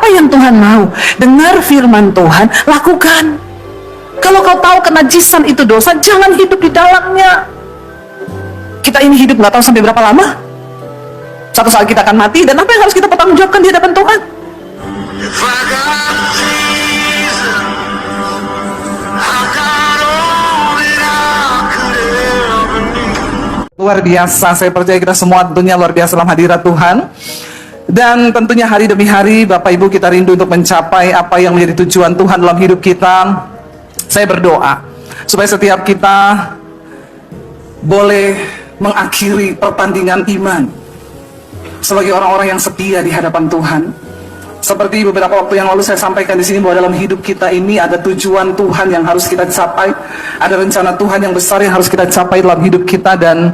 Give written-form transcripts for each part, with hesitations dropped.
Apa yang Tuhan mau? Dengar firman Tuhan, lakukan. Kalau kau tahu kenajisan itu dosa, jangan hidup di dalamnya. Kita ini hidup nggak tahu sampai berapa lama. Suatu saat kita akan mati, dan apa yang harus kita pertanggungjawabkan di hadapan Tuhan? Luar biasa, saya percaya kita semua tentunya luar biasa dalam hadirat Tuhan. Dan tentunya hari demi hari Bapak Ibu kita rindu untuk mencapai apa yang menjadi tujuan Tuhan dalam hidup kita. Saya berdoa supaya setiap kita boleh mengakhiri pertandingan iman sebagai orang-orang yang setia di hadapan Tuhan. Seperti beberapa waktu yang lalu saya sampaikan di sini, bahwa dalam hidup kita ini ada tujuan Tuhan yang harus kita capai, ada rencana Tuhan yang besar yang harus kita capai dalam hidup kita, dan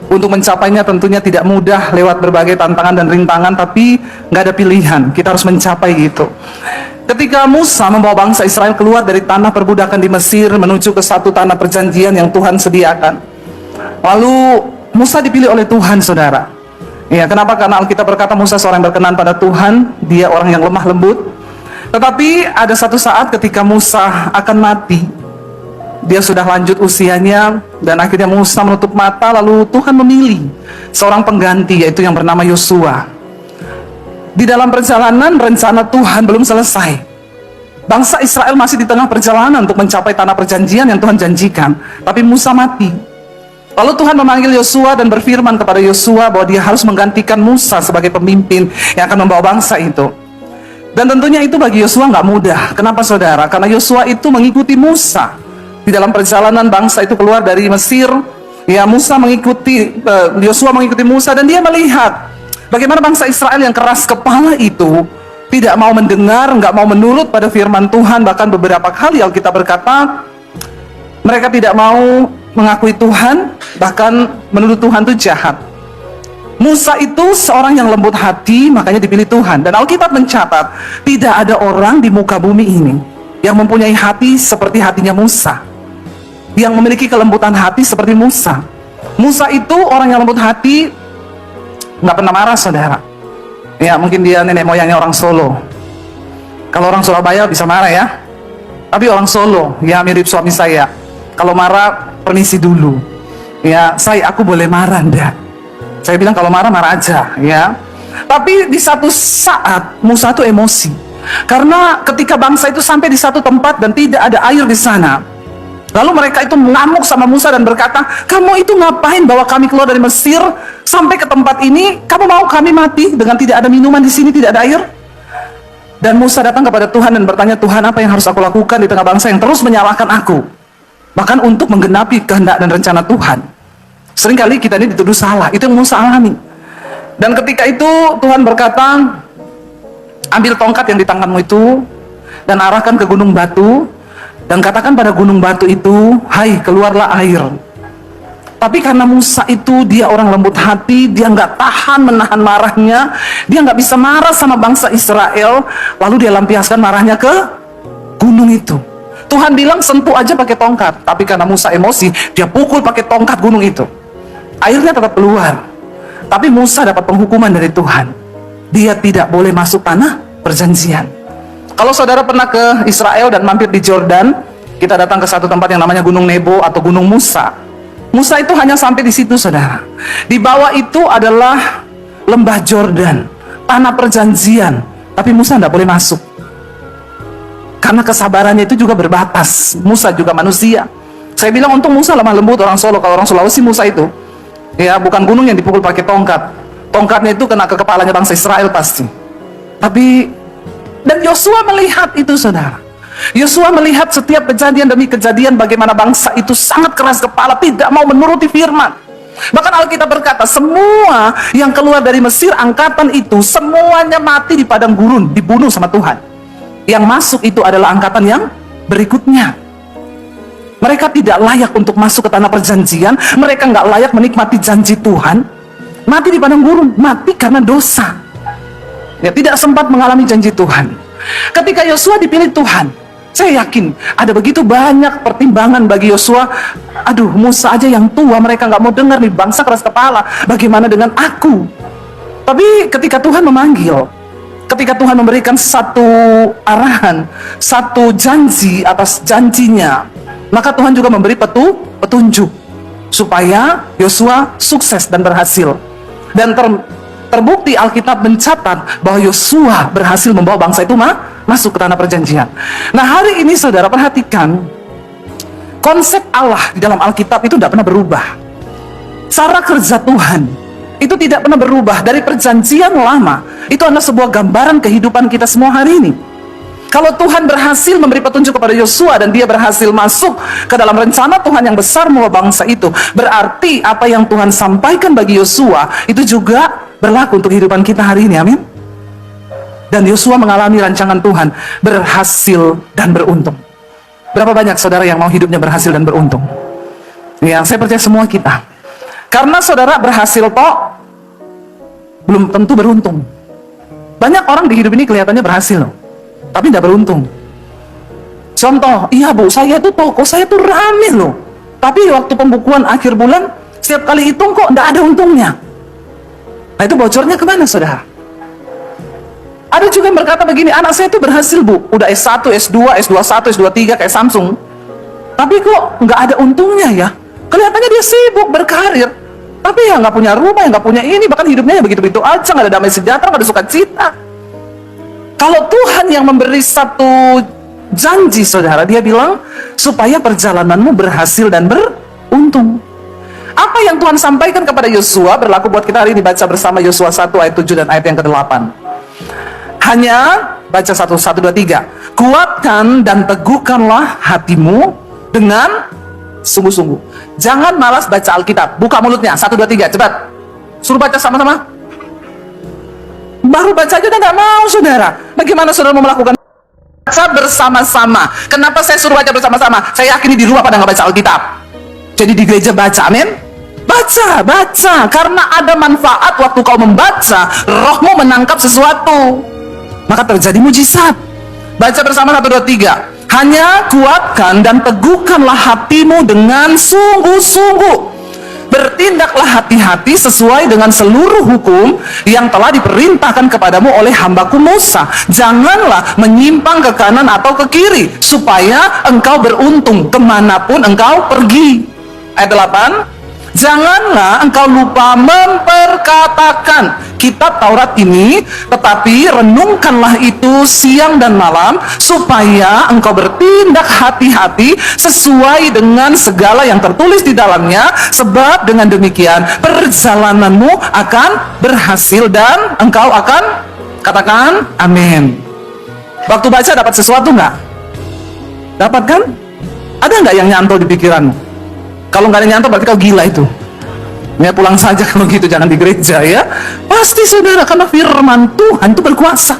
untuk mencapainya tentunya tidak mudah lewat berbagai tantangan dan rintangan, tapi nggak ada pilihan, kita harus mencapai itu. Ketika Musa membawa bangsa Israel keluar dari tanah perbudakan di Mesir menuju ke satu tanah perjanjian yang Tuhan sediakan, lalu Musa dipilih oleh Tuhan, saudara. Ya, kenapa? Karena Alkitab berkata Musa seorang yang berkenan pada Tuhan, dia orang yang lemah lembut. Tetapi ada satu saat ketika Musa akan mati, dia sudah lanjut usianya, dan akhirnya Musa menutup mata, lalu Tuhan memilih seorang pengganti, yaitu yang bernama Yosua. Di dalam perjalanan, rencana Tuhan belum selesai. Bangsa Israel masih di tengah perjalanan untuk mencapai tanah perjanjian yang Tuhan janjikan, tapi Musa mati. Lalu Tuhan memanggil Yosua dan berfirman kepada Yosua bahwa dia harus menggantikan Musa sebagai pemimpin yang akan membawa bangsa itu. Dan tentunya itu bagi Yosua nggak mudah. Kenapa, saudara? Karena Yosua itu mengikuti Musa di dalam perjalanan bangsa itu keluar dari Mesir. Ya, Yosua mengikuti Musa, dan dia melihat bagaimana bangsa Israel yang keras kepala itu tidak mau mendengar, nggak mau menurut pada firman Tuhan. Bahkan beberapa kali Alkitab berkata mereka tidak mau mengakui Tuhan, bahkan menuduh Tuhan itu jahat. Musa itu seorang yang lembut hati, makanya dipilih Tuhan. Dan Alkitab mencatat, tidak ada orang di muka bumi ini yang mempunyai hati seperti hatinya Musa, yang memiliki kelembutan hati seperti Musa. Musa itu orang yang lembut hati, nggak pernah marah, saudara. Ya, mungkin dia nenek moyangnya orang Solo. Kalau orang Surabaya bisa marah ya, tapi orang Solo, ya mirip suami saya, kalau marah permisi dulu, ya aku boleh marah enggak? Saya bilang kalau marah aja, ya. Tapi di satu saat Musa itu emosi, karena ketika bangsa itu sampai di satu tempat dan tidak ada air di sana, lalu mereka itu mengamuk sama Musa dan berkata, kamu itu ngapain bawa kami keluar dari Mesir sampai ke tempat ini? Kamu mau kami mati dengan tidak ada minuman di sini, tidak ada air? Dan Musa datang kepada Tuhan dan bertanya, Tuhan, apa yang harus aku lakukan di tengah bangsa yang terus menyalahkan aku, bahkan untuk menggenapi kehendak dan rencana Tuhan? Seringkali kita ini dituduh salah. Itu yang Musa alami. Dan ketika itu Tuhan berkata, ambil tongkat yang di tanganmu itu dan arahkan ke gunung batu, dan katakan pada gunung batu itu, hai, keluarlah air. Tapi karena Musa itu dia orang lembut hati, dia nggak tahan menahan marahnya, dia nggak bisa marah sama bangsa Israel, lalu dia lampiaskan marahnya ke gunung itu. Tuhan bilang sentuh aja pakai tongkat, tapi karena Musa emosi, dia pukul pakai tongkat gunung itu. Airnya tetap keluar, tapi Musa dapat penghukuman dari Tuhan. Dia tidak boleh masuk tanah perjanjian. Kalau saudara pernah ke Israel dan mampir di Jordan, kita datang ke satu tempat yang namanya Gunung Nebo atau Gunung Musa. Musa itu hanya sampai di situ, saudara. Di bawah itu adalah lembah Jordan, tanah perjanjian, tapi Musa tidak boleh masuk. Karena kesabarannya itu juga berbatas. Musa juga manusia. Saya bilang untung Musa lemah lembut, orang Solo. Kalau orang Sulawesi Musa itu, ya bukan gunung yang dipukul pakai tongkat. Tongkatnya itu kena ke kepalanya bangsa Israel pasti. Tapi, dan Yosua melihat itu, saudara. Yosua melihat setiap kejadian demi kejadian bagaimana bangsa itu sangat keras kepala, tidak mau menuruti firman. Bahkan Alkitab berkata, semua yang keluar dari Mesir, angkatan itu, semuanya mati di padang gurun, dibunuh sama Tuhan. Yang masuk itu adalah angkatan yang berikutnya. Mereka tidak layak untuk masuk ke tanah perjanjian. Mereka nggak layak menikmati janji Tuhan. Mati di padang gurun, mati karena dosa. Ya, tidak sempat mengalami janji Tuhan. Ketika Yosua dipilih Tuhan, saya yakin ada begitu banyak pertimbangan bagi Yosua. Aduh, Musa aja yang tua, mereka nggak mau dengar nih, bangsa keras kepala. Bagaimana dengan aku? Tapi ketika Tuhan memanggil, Ketika Tuhan memberikan satu arahan, satu janji atas janjinya, maka Tuhan juga memberi petunjuk supaya Yosua sukses dan berhasil. Dan terbukti Alkitab mencatat bahwa Yosua berhasil membawa bangsa itu masuk ke tanah perjanjian. Nah, hari ini saudara perhatikan, konsep Allah di dalam Alkitab itu tidak pernah berubah. Cara kerja Tuhan itu tidak pernah berubah. Dari perjanjian lama, itu adalah sebuah gambaran kehidupan kita semua hari ini. Kalau Tuhan berhasil memberi petunjuk kepada Yosua dan dia berhasil masuk ke dalam rencana Tuhan yang besar membawa bangsa itu, berarti apa yang Tuhan sampaikan bagi Yosua itu juga berlaku untuk kehidupan kita hari ini. Amin. Dan Yosua mengalami rancangan Tuhan, berhasil dan beruntung. Berapa banyak saudara yang mau hidupnya berhasil dan beruntung? Ya, saya percaya semua kita. Karena saudara berhasil toh belum tentu beruntung. Banyak orang di hidup ini kelihatannya berhasil loh, tapi tidak beruntung. Contoh, iya bu, saya itu toko saya tuh rame loh, tapi waktu pembukuan akhir bulan setiap kali hitung kok tidak ada untungnya. Nah, itu bocornya kemana saudara? Ada juga yang berkata begini, anak saya itu berhasil bu, udah S1, S2, S21, S23 kayak Samsung, tapi kok nggak ada untungnya ya. Kelihatannya dia sibuk berkarir, tapi ya nggak punya rumah, nggak punya ini, bahkan hidupnya ya begitu-begitu aja, nggak ada damai sejahtera, nggak ada sukacita. Kalau Tuhan yang memberi satu janji saudara, dia bilang supaya perjalananmu berhasil dan beruntung. Apa yang Tuhan sampaikan kepada Yosua berlaku buat kita hari ini. Baca bersama Yosua 1 ayat 7 dan ayat yang ke-8. Hanya baca 1, 1, 2, 3. Kuatkan dan teguhkanlah hatimu dengan sungguh-sungguh. Jangan malas baca Alkitab. Buka mulutnya, 1, 2, 3, cepat. Suruh baca sama-sama. Baru baca aja udah gak mau saudara. Bagaimana saudara mau melakukan? Baca bersama-sama. Kenapa saya suruh baca bersama-sama? Saya yakin di rumah pada gak baca Alkitab. Jadi di gereja baca, amin? Baca. Karena ada manfaat waktu kau membaca, rohmu menangkap sesuatu, maka terjadi mujizat. Baca bersama 1, 2, 3. Hanya kuatkan dan teguhkanlah hatimu dengan sungguh-sungguh. Bertindaklah hati-hati sesuai dengan seluruh hukum yang telah diperintahkan kepadamu oleh hambaku Musa. Janganlah menyimpang ke kanan atau ke kiri, supaya engkau beruntung kemanapun engkau pergi. Ayat 8. Janganlah engkau lupa memperkatakan kitab Taurat ini, tetapi renungkanlah itu siang dan malam, supaya engkau bertindak hati-hati sesuai dengan segala yang tertulis di dalamnya, sebab dengan demikian perjalananmu akan berhasil dan engkau akan, katakan amin. Waktu baca dapat sesuatu nggak? Dapat kan? Ada nggak yang nyantol di pikiranmu? Kalau nggak ada nyantol berarti kau gila itu. Ya pulang saja kalau gitu, jangan di gereja ya. Pasti saudara, karena firman Tuhan itu berkuasa.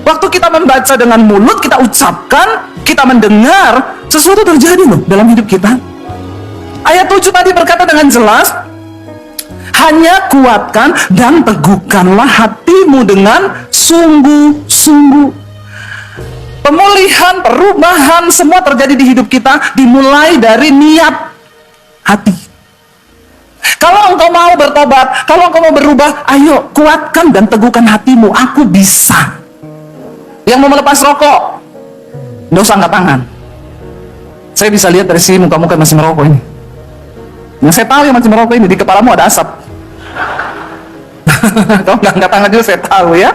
Waktu kita membaca dengan mulut, kita ucapkan, kita mendengar, sesuatu terjadi loh dalam hidup kita. Ayat 7 tadi berkata dengan jelas, hanya kuatkan dan teguhkanlah hatimu dengan sungguh-sungguh. Pemulihan, perubahan, semua terjadi di hidup kita dimulai dari niat hati. Kalau engkau mau bertobat, kalau engkau mau berubah, ayo kuatkan dan teguhkan hatimu. Aku bisa. Yang mau melepas rokok, nggak usah angkat tangan. Saya bisa lihat dari sini muka-muka masih merokok ini. Yang saya tahu yang masih merokok ini, di kepalamu ada asap. Kau nggak angkat tangan juga saya tahu ya.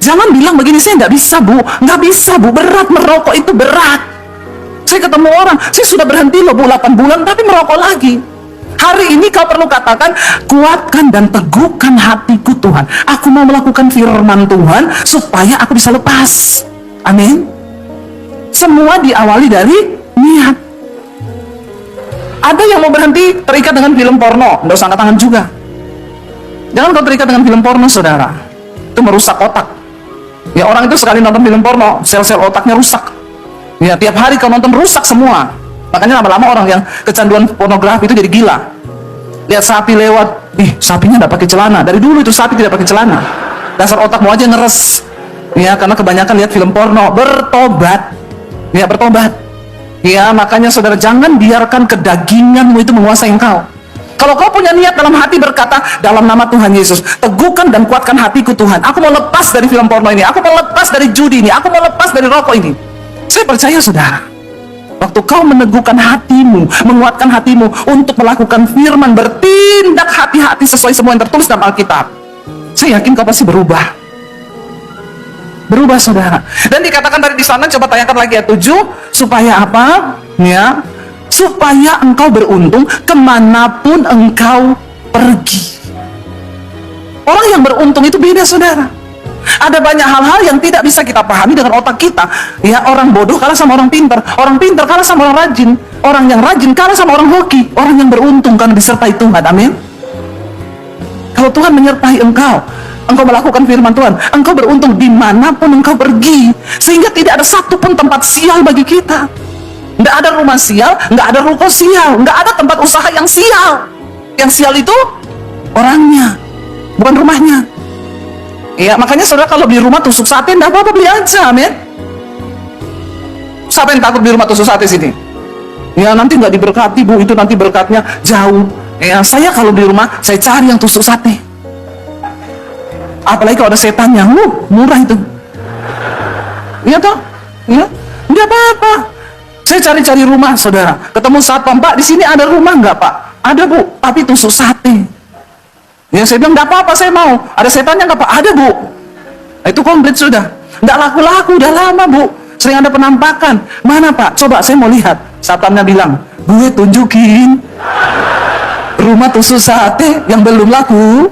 Jangan bilang begini, saya nggak bisa bu, nggak bisa bu, berat, merokok itu berat. Saya ketemu orang, saya sudah berhenti loh bu 8 bulan, tapi merokok lagi. Hari ini kau perlu katakan, kuatkan dan teguhkan hatiku Tuhan. Aku mau melakukan firman Tuhan supaya aku bisa lepas. Amin. Semua diawali dari niat. Ada yang mau berhenti terikat dengan film porno, nggak usah angkat tangan juga. Jangan kau terikat dengan film porno saudara. Itu merusak otak. Ya orang itu sekali nonton film porno, sel-sel otaknya rusak. Ya, tiap hari kau nonton rusak semua. Makanya lama-lama orang yang kecanduan pornografi itu jadi gila. Lihat sapi lewat, sapinya tidak pakai celana. Dari dulu itu sapi tidak pakai celana. Dasar otakmu aja ngeres. Ya, karena kebanyakan lihat film porno. Bertobat. Ya, bertobat. Ya, makanya saudara jangan biarkan kedaginganmu itu menguasai engkau. Kalau kau punya niat dalam hati berkata, dalam nama Tuhan Yesus, teguhkan dan kuatkan hatiku Tuhan. Aku mau lepas dari film porno ini. Aku mau lepas dari judi ini. Aku mau lepas dari rokok ini. Saya percaya saudara, waktu kau meneguhkan hatimu, menguatkan hatimu untuk melakukan firman, bertindak hati-hati sesuai semua yang tertulis dalam Alkitab, saya yakin kau pasti berubah. Berubah saudara. Dan dikatakan tadi di sana, coba tanyakan lagi ayat 7, supaya apa? Ya, supaya engkau beruntung kemanapun engkau pergi. Orang yang beruntung itu beda saudara. Ada banyak hal-hal yang tidak bisa kita pahami dengan otak kita. Ya, orang bodoh kalah sama orang pintar, orang pintar kalah sama orang rajin, orang yang rajin kalah sama orang hoki. Orang yang beruntung karena disertai Tuhan. Amin. Kalau Tuhan menyertai engkau, engkau melakukan firman Tuhan, engkau beruntung dimanapun engkau pergi. Sehingga tidak ada satupun tempat sial bagi kita. Nggak ada rumah sial, nggak ada ruko sial, nggak ada tempat usaha yang sial. Yang sial itu orangnya, bukan rumahnya. Ya, makanya saudara kalau beli rumah tusuk sate, nggak apa-apa, beli aja, amin. Siapa yang takut beli rumah tusuk sate sini? Ya, nanti nggak diberkati bu, itu nanti berkatnya jauh. Ya, saya kalau beli rumah, saya cari yang tusuk sate. Apalagi kalau ada setannya, murah itu. Iya toh? Ya, nggak apa-apa. Saya cari-cari rumah, saudara. Ketemu satpam, Pak, di sini ada rumah nggak, Pak? Ada, Bu, tapi tusuk sate. Ya, saya bilang, nggak apa-apa, saya mau. Ada setannya nggak, Pak? Ada, Bu. Nah, itu komplit sudah. Nggak laku-laku, udah lama, Bu. Sering ada penampakan. Mana, Pak? Coba, saya mau lihat. Satpamnya bilang, gue tunjukin rumah tusuk sate yang belum laku.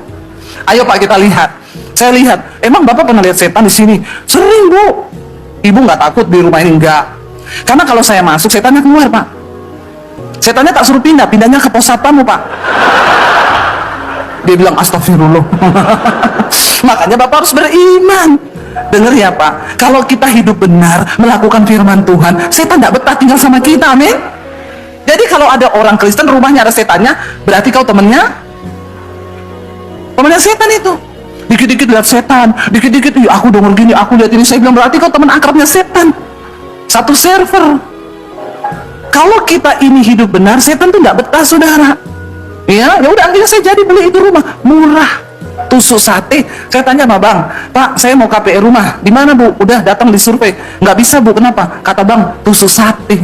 Ayo, Pak, kita lihat. Saya lihat, emang Bapak pernah lihat setan di sini? Sering, Bu. Ibu nggak takut di rumah ini? Nggak. Karena kalau saya masuk, setannya keluar, Pak. Setannya tak suruh pindah, pindahnya ke pos satpammu, Pak. Dia bilang, astagfirullah. Makanya Bapak harus beriman. Dengar ya, Pak. Kalau kita hidup benar, melakukan firman Tuhan, setan tidak betah tinggal sama kita, amin. Jadi kalau ada orang Kristen, rumahnya ada setannya, berarti kau temennya setan itu. Dikit-dikit lihat setan, dikit-dikit, aku denger gini, aku lihat ini. Saya bilang, berarti kau teman akrabnya setan. Satu server. Kalau kita ini hidup benar, setan tuh nggak betah, saudara. Ya udah, akhirnya saya jadi beli itu rumah murah, tusuk sate. Saya tanya sama bang, Pak, saya mau KPR rumah, di mana Bu? Udah datang di survei, nggak bisa Bu, kenapa? Kata bang, tusuk sate.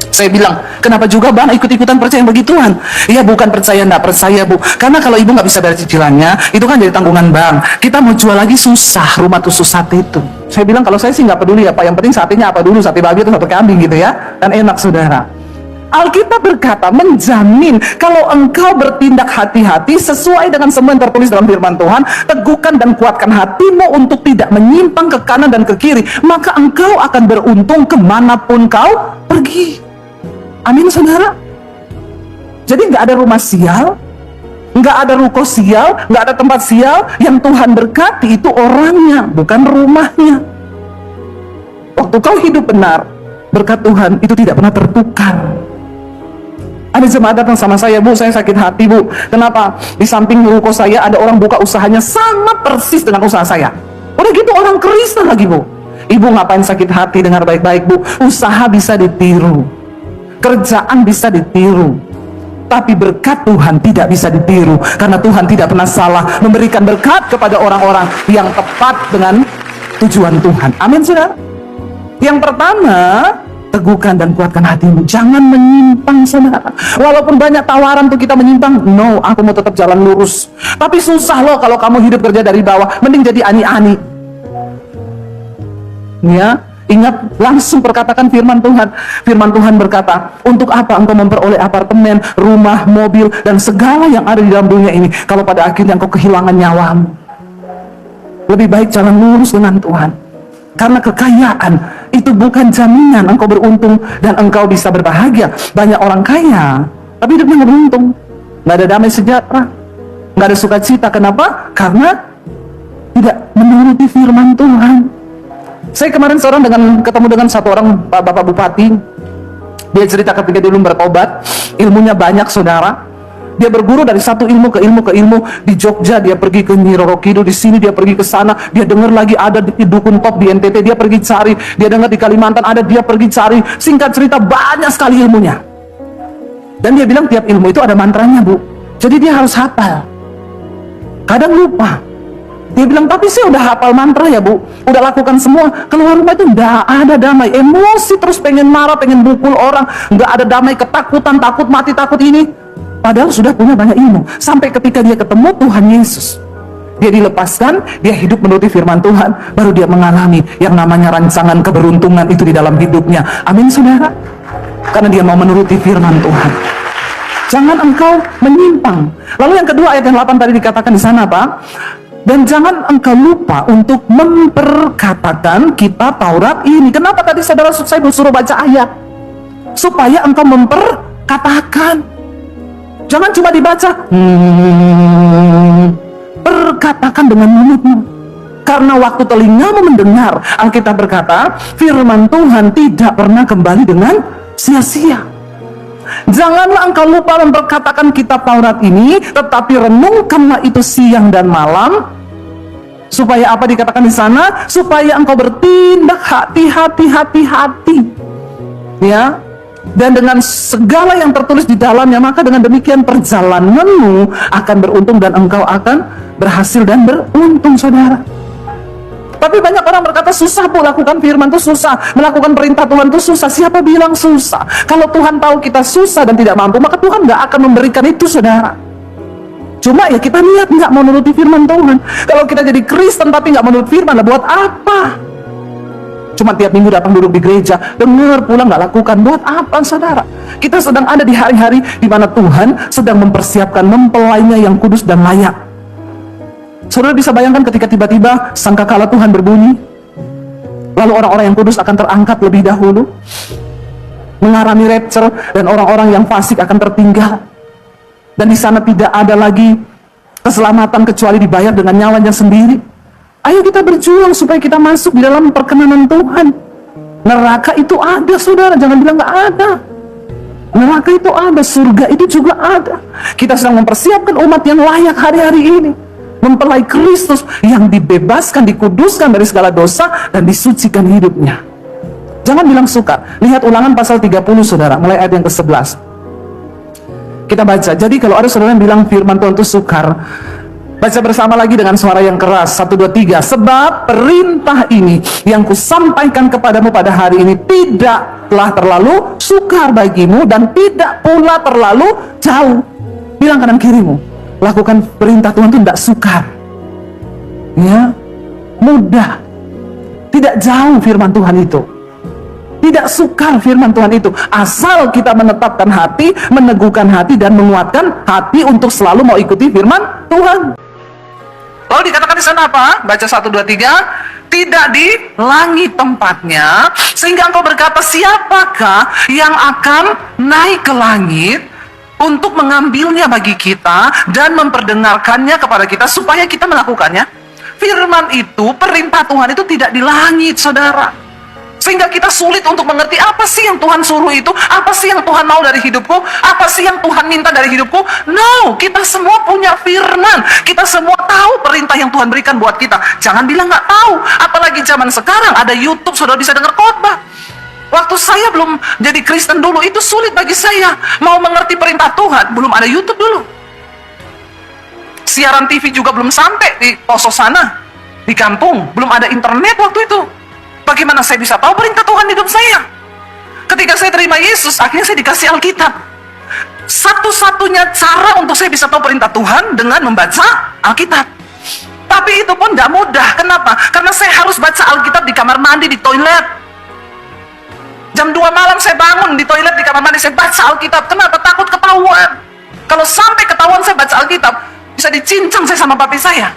Saya bilang, kenapa juga bang ikut-ikutan percaya yang begituan? Iya, bukan percaya nggak percaya Bu, karena kalau ibu nggak bisa bayar cicilannya, itu kan jadi tanggungan bank. Kita mau jual lagi susah rumah tusuk sate itu. Saya bilang, kalau saya sih nggak peduli ya Pak, yang penting satenya apa dulu, sate babi atau sate kambing gitu ya, kan enak saudara. Alkitab berkata, menjamin kalau engkau bertindak hati-hati sesuai dengan semua yang tertulis dalam firman Tuhan, teguhkan dan kuatkan hatimu untuk tidak menyimpang ke kanan dan ke kiri, maka engkau akan beruntung kemanapun kau pergi. Amin saudara. Jadi nggak ada rumah sial, nggak ada ruko sial, nggak ada tempat sial. Yang Tuhan berkati itu orangnya, bukan rumahnya. Waktu kau hidup benar, berkat Tuhan itu tidak pernah tertukar. Ada jemaat datang sama saya, Bu, saya sakit hati Bu. Kenapa? Di samping ruko saya ada orang buka usahanya sama persis dengan usaha saya. Udah gitu orang Kristen lagi Bu. Ibu ngapain sakit hati? Dengar baik-baik Bu. Usaha bisa ditiru, kerjaan bisa ditiru, tapi berkat Tuhan tidak bisa ditiru. Karena Tuhan tidak pernah salah memberikan berkat kepada orang-orang yang tepat dengan tujuan Tuhan. Amin saudara. Yang pertama, teguhkan dan kuatkan hatimu, jangan menyimpang saudara. Walaupun banyak tawaran tuh kita menyimpang, no, aku mau tetap jalan lurus. Tapi susah loh kalau kamu hidup kerja dari bawah, mending jadi ani-ani. Ya, ingat, langsung perkatakan firman Tuhan. Firman Tuhan berkata, untuk apa engkau memperoleh apartemen, rumah, mobil, dan segala yang ada di dalam dunia ini, kalau pada akhirnya engkau kehilangan nyawamu? Lebih baik jalan lurus dengan Tuhan. Karena kekayaan itu bukan jaminan engkau beruntung dan engkau bisa berbahagia. Banyak orang kaya, tapi hidupnya nggak beruntung, nggak ada damai sejahtera, nggak ada sukacita. Kenapa? Karena tidak menuruti firman Tuhan. Saya kemarin ketemu dengan satu orang Bapak Bupati. Dia cerita ketika dia belum bertobat, ilmunya banyak saudara. Dia berguru dari satu ilmu ke ilmu ke ilmu. Di Jogja dia pergi ke Nyi Roro Kidul, di sini dia pergi ke sana. Dia dengar lagi ada di dukun top di NTT, dia pergi cari. Dia dengar di Kalimantan ada, dia pergi cari. Singkat cerita banyak sekali ilmunya. Dan dia bilang tiap ilmu itu ada mantranya, Bu. Jadi dia harus hafal. Kadang lupa. Dia bilang, tapi saya udah hafal mantra ya, Bu. Udah lakukan semua. Keluar rumah itu enggak ada damai. Emosi terus, pengen marah, pengen pukul orang. Enggak ada damai, ketakutan, takut mati, takut ini. Padahal sudah punya banyak ilmu. Sampai ketika dia ketemu Tuhan Yesus, dia dilepaskan, dia hidup menuruti firman Tuhan. Baru dia mengalami yang namanya rancangan keberuntungan itu di dalam hidupnya. Amin, saudara. Karena dia mau menuruti firman Tuhan. Jangan engkau menyimpang. Lalu yang kedua, ayat yang 8 tadi dikatakan di sana, Pak. Dan jangan engkau lupa untuk memperkatakan kitab Taurat ini. Kenapa tadi saudara saya suruh baca ayat? Supaya engkau memperkatakan. Jangan cuma dibaca. Perkatakan dengan mulutmu. Karena waktu telingamu mendengar, Alkitab berkata, firman Tuhan tidak pernah kembali dengan sia-sia. Janganlah engkau lupa memperkatakan kitab Taurat ini, tetapi renungkanlah itu siang dan malam. Supaya apa dikatakan di sana? Supaya engkau bertindak hati-hati. Ya. Dan dengan segala yang tertulis di dalamnya, maka dengan demikian perjalananmu akan beruntung dan engkau akan berhasil dan beruntung, saudara. Tapi banyak orang berkata, susah, Bu, lakukan firman itu susah, melakukan perintah Tuhan itu susah. Siapa bilang susah? Kalau Tuhan tahu kita susah dan tidak mampu, maka Tuhan nggak akan memberikan itu, saudara. Cuma ya kita niat nggak mau menuruti firman Tuhan. Kalau kita jadi Kristen tapi nggak menurut firman, lah buat apa? Cuma tiap minggu datang duduk di gereja, dengar pulang nggak lakukan, buat apa, saudara? Kita sedang ada di hari-hari di mana Tuhan sedang mempersiapkan mempelainya yang kudus dan layak. Saudara bisa bayangkan ketika tiba-tiba sangkakala Tuhan berbunyi, lalu orang-orang yang kudus akan terangkat lebih dahulu, mengalami rapture, dan orang-orang yang fasik akan tertinggal. Dan di sana tidak ada lagi keselamatan kecuali dibayar dengan nyawanya sendiri. Ayo kita berjuang supaya kita masuk di dalam perkenanan Tuhan. Neraka itu ada, saudara, jangan bilang nggak ada. Neraka itu ada, surga itu juga ada. Kita sedang mempersiapkan umat yang layak hari-hari ini, mempelai Kristus yang dibebaskan, dikuduskan dari segala dosa dan disucikan hidupnya. Jangan bilang sukar. Lihat Ulangan pasal 30, saudara, mulai ayat yang ke-11. Kita baca. Jadi kalau ada saudara yang bilang firman Tuhan itu sukar, baca bersama lagi dengan suara yang keras. 1, 2, 3. Sebab perintah ini yang kusampaikan kepadamu pada hari ini tidaklah terlalu sukar bagimu dan tidak pula terlalu jauh. Bilang kanan kirimu, lakukan perintah Tuhan itu tidak sukar, ya, mudah, tidak jauh firman Tuhan itu, tidak sukar firman Tuhan itu, asal kita menetapkan hati, meneguhkan hati, dan menguatkan hati untuk selalu mau ikuti firman Tuhan. Lalu dikatakan di sana apa? Baca 1, 2, 3. Tidak di langit tempatnya, sehingga engkau berkata, siapakah yang akan naik ke langit untuk mengambilnya bagi kita dan memperdengarkannya kepada kita supaya kita melakukannya. Firman itu, perintah Tuhan itu tidak di langit, saudara. Sehingga kita sulit untuk mengerti apa sih yang Tuhan suruh itu, apa sih yang Tuhan mau dari hidupku, apa sih yang Tuhan minta dari hidupku. No, kita semua punya firman, kita semua tahu perintah yang Tuhan berikan buat kita. Jangan bilang nggak tahu, apalagi zaman sekarang ada YouTube, saudara bisa dengar khotbah. Waktu saya belum jadi Kristen dulu, itu sulit bagi saya mau mengerti perintah Tuhan. Belum ada YouTube dulu, siaran TV juga belum sampai di poso sana, di kampung belum ada internet waktu itu. Bagaimana saya bisa tahu perintah Tuhan di hidup saya? Ketika saya terima Yesus, akhirnya saya dikasih Alkitab. Satu-satunya cara untuk saya bisa tahu perintah Tuhan dengan membaca Alkitab. Tapi itu pun tidak mudah. Kenapa? Karena saya harus baca Alkitab di kamar mandi, di toilet. Jam 2 malam saya bangun di toilet, di kamar mandi, saya baca Alkitab. Kenapa? Takut ketahuan. Kalau sampai ketahuan saya baca Alkitab, bisa dicincang saya sama papi saya.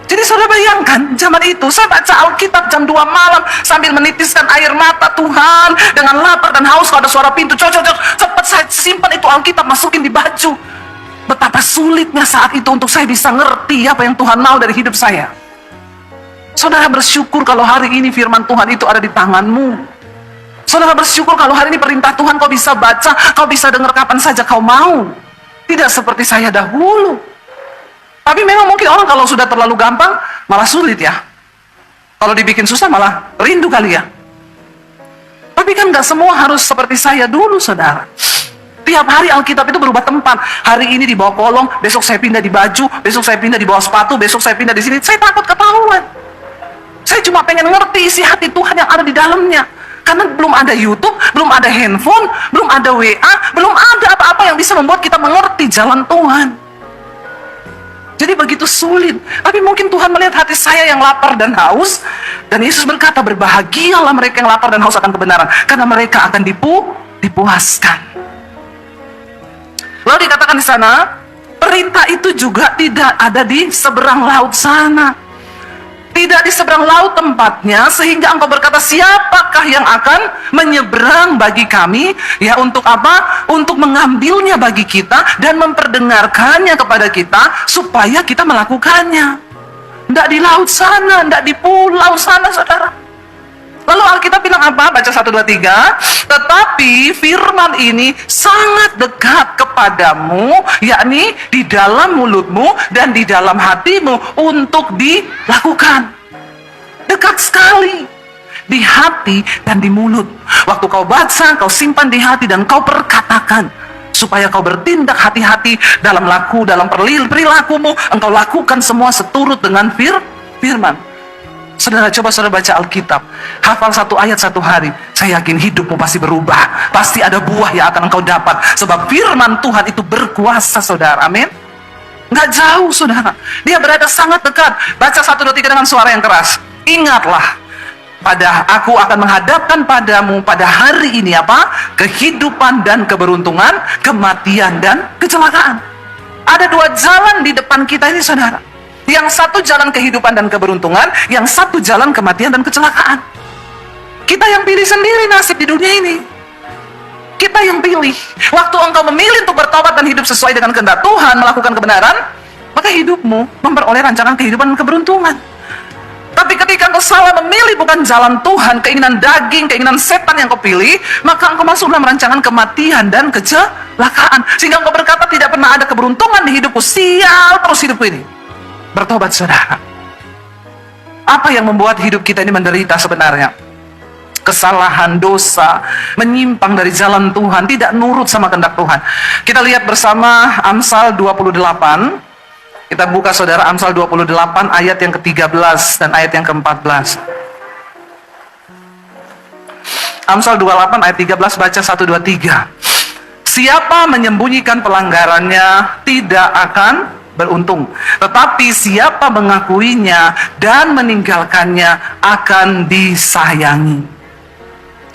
Jadi saudara bayangkan, zaman itu saya baca Alkitab jam 2 malam sambil menitiskan air mata. Tuhan, dengan lapar dan haus, kalau ada suara pintu, cepat saya simpan itu Alkitab, masukin di baju. Betapa sulitnya saat itu untuk saya bisa ngerti apa yang Tuhan mau dari hidup saya. Saudara bersyukur kalau hari ini firman Tuhan itu ada di tanganmu. Saudara bersyukur kalau hari ini perintah Tuhan kau bisa baca, kau bisa dengar kapan saja kau mau. Tidak seperti saya dahulu. Tapi memang mungkin orang kalau sudah terlalu gampang, malah sulit ya. Kalau dibikin susah malah rindu kali ya. Tapi kan gak semua harus seperti saya dulu, saudara. Tiap hari Alkitab itu berubah tempat. Hari ini di bawah kolong, besok saya pindah di baju, besok saya pindah di bawah sepatu, besok saya pindah di sini. Saya takut ketahuan. Saya cuma pengen ngerti isi hati Tuhan yang ada di dalamnya. Karena belum ada YouTube, belum ada handphone, belum ada WA, belum ada apa-apa yang bisa membuat kita mengerti jalan Tuhan. Jadi begitu sulit. Tapi mungkin Tuhan melihat hati saya yang lapar dan haus. Dan Yesus berkata, berbahagialah mereka yang lapar dan haus akan kebenaran. Karena mereka akan dipuaskan. Lalu dikatakan di sana, perintah itu juga tidak ada di seberang laut sana. Tidak di seberang laut tempatnya, sehingga engkau berkata, siapakah yang akan menyeberang bagi kami? Ya, untuk apa? Untuk mengambilnya bagi kita dan memperdengarkannya kepada kita, supaya kita melakukannya. Tidak di laut sana, tidak di pulau sana, saudara. Lalu Alkitab bilang apa? Baca 1, 2, 3. Tetapi firman ini sangat dekat kepadamu, yakni di dalam mulutmu dan di dalam hatimu untuk dilakukan. Dekat sekali. Di hati dan di mulut. Waktu kau baca, kau simpan di hati dan kau perkatakan. Supaya kau bertindak hati-hati dalam laku, dalam perilakumu. Engkau lakukan semua seturut dengan firman. Saudara, coba saudara baca Alkitab. Hafal 1 ayat 1 hari. Saya yakin hidupmu pasti berubah. Pasti ada buah yang akan engkau dapat. Sebab firman Tuhan itu berkuasa, saudara. Amin. Nggak jauh, saudara. Dia berada sangat dekat. Baca 1, 2, 3 dengan suara yang keras. Ingatlah, aku akan menghadapkan padamu pada hari ini apa? Kehidupan dan keberuntungan, kematian dan kecelakaan. Ada 2 jalan di depan kita ini, saudara. Yang satu jalan kehidupan dan keberuntungan, yang satu jalan kematian dan kecelakaan. Kita yang pilih sendiri nasib di dunia ini. Kita yang pilih. Waktu engkau memilih untuk bertobat dan hidup sesuai dengan kehendak Tuhan, melakukan kebenaran, maka hidupmu memperoleh rancangan kehidupan dan keberuntungan. Tapi ketika engkau salah memilih bukan jalan Tuhan, keinginan daging, keinginan setan yang kau pilih, maka engkau masuk dalam rancangan kematian dan kecelakaan. Sehingga engkau berkata, tidak pernah ada keberuntungan di hidupku, sial terus hidupku ini. Bertobat, saudara. Apa yang membuat hidup kita ini menderita sebenarnya? Kesalahan, dosa, menyimpang dari jalan Tuhan, tidak nurut sama kehendak Tuhan. Kita lihat bersama Amsal 28. Kita buka, saudara, Amsal 28 ayat yang ke-13 dan ayat yang ke-14. Amsal 28 ayat 13, baca 1, 2, 3. Siapa menyembunyikan pelanggarannya tidak akan beruntung, tetapi siapa mengakuinya dan meninggalkannya akan disayangi.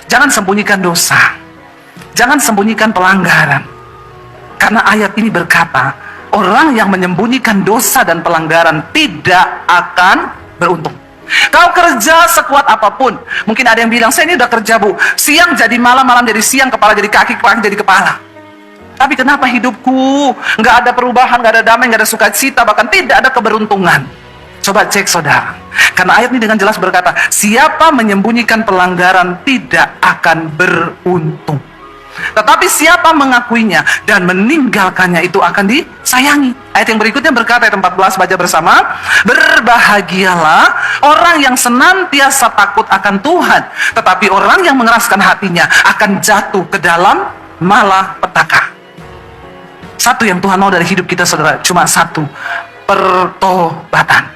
Jangan sembunyikan dosa, jangan sembunyikan pelanggaran, karena ayat ini berkata, orang yang menyembunyikan dosa dan pelanggaran tidak akan beruntung. Kau kerja sekuat apapun, mungkin ada yang bilang, saya ini udah kerja, Bu, siang jadi malam, malam jadi siang, kepala jadi kaki, kaki jadi kepala. Tapi kenapa hidupku nggak ada perubahan, nggak ada damai, nggak ada sukacita, bahkan tidak ada keberuntungan? Coba cek, saudara. Karena ayat ini dengan jelas berkata, siapa menyembunyikan pelanggaran tidak akan beruntung. Tetapi siapa mengakuinya dan meninggalkannya itu akan disayangi. Ayat yang berikutnya berkata, ayat 14, baca bersama. Berbahagialah orang yang senantiasa takut akan Tuhan, tetapi orang yang mengeraskan hatinya akan jatuh ke dalam malapetaka. Satu yang Tuhan mau dari hidup kita, saudara, cuma satu, pertobatan.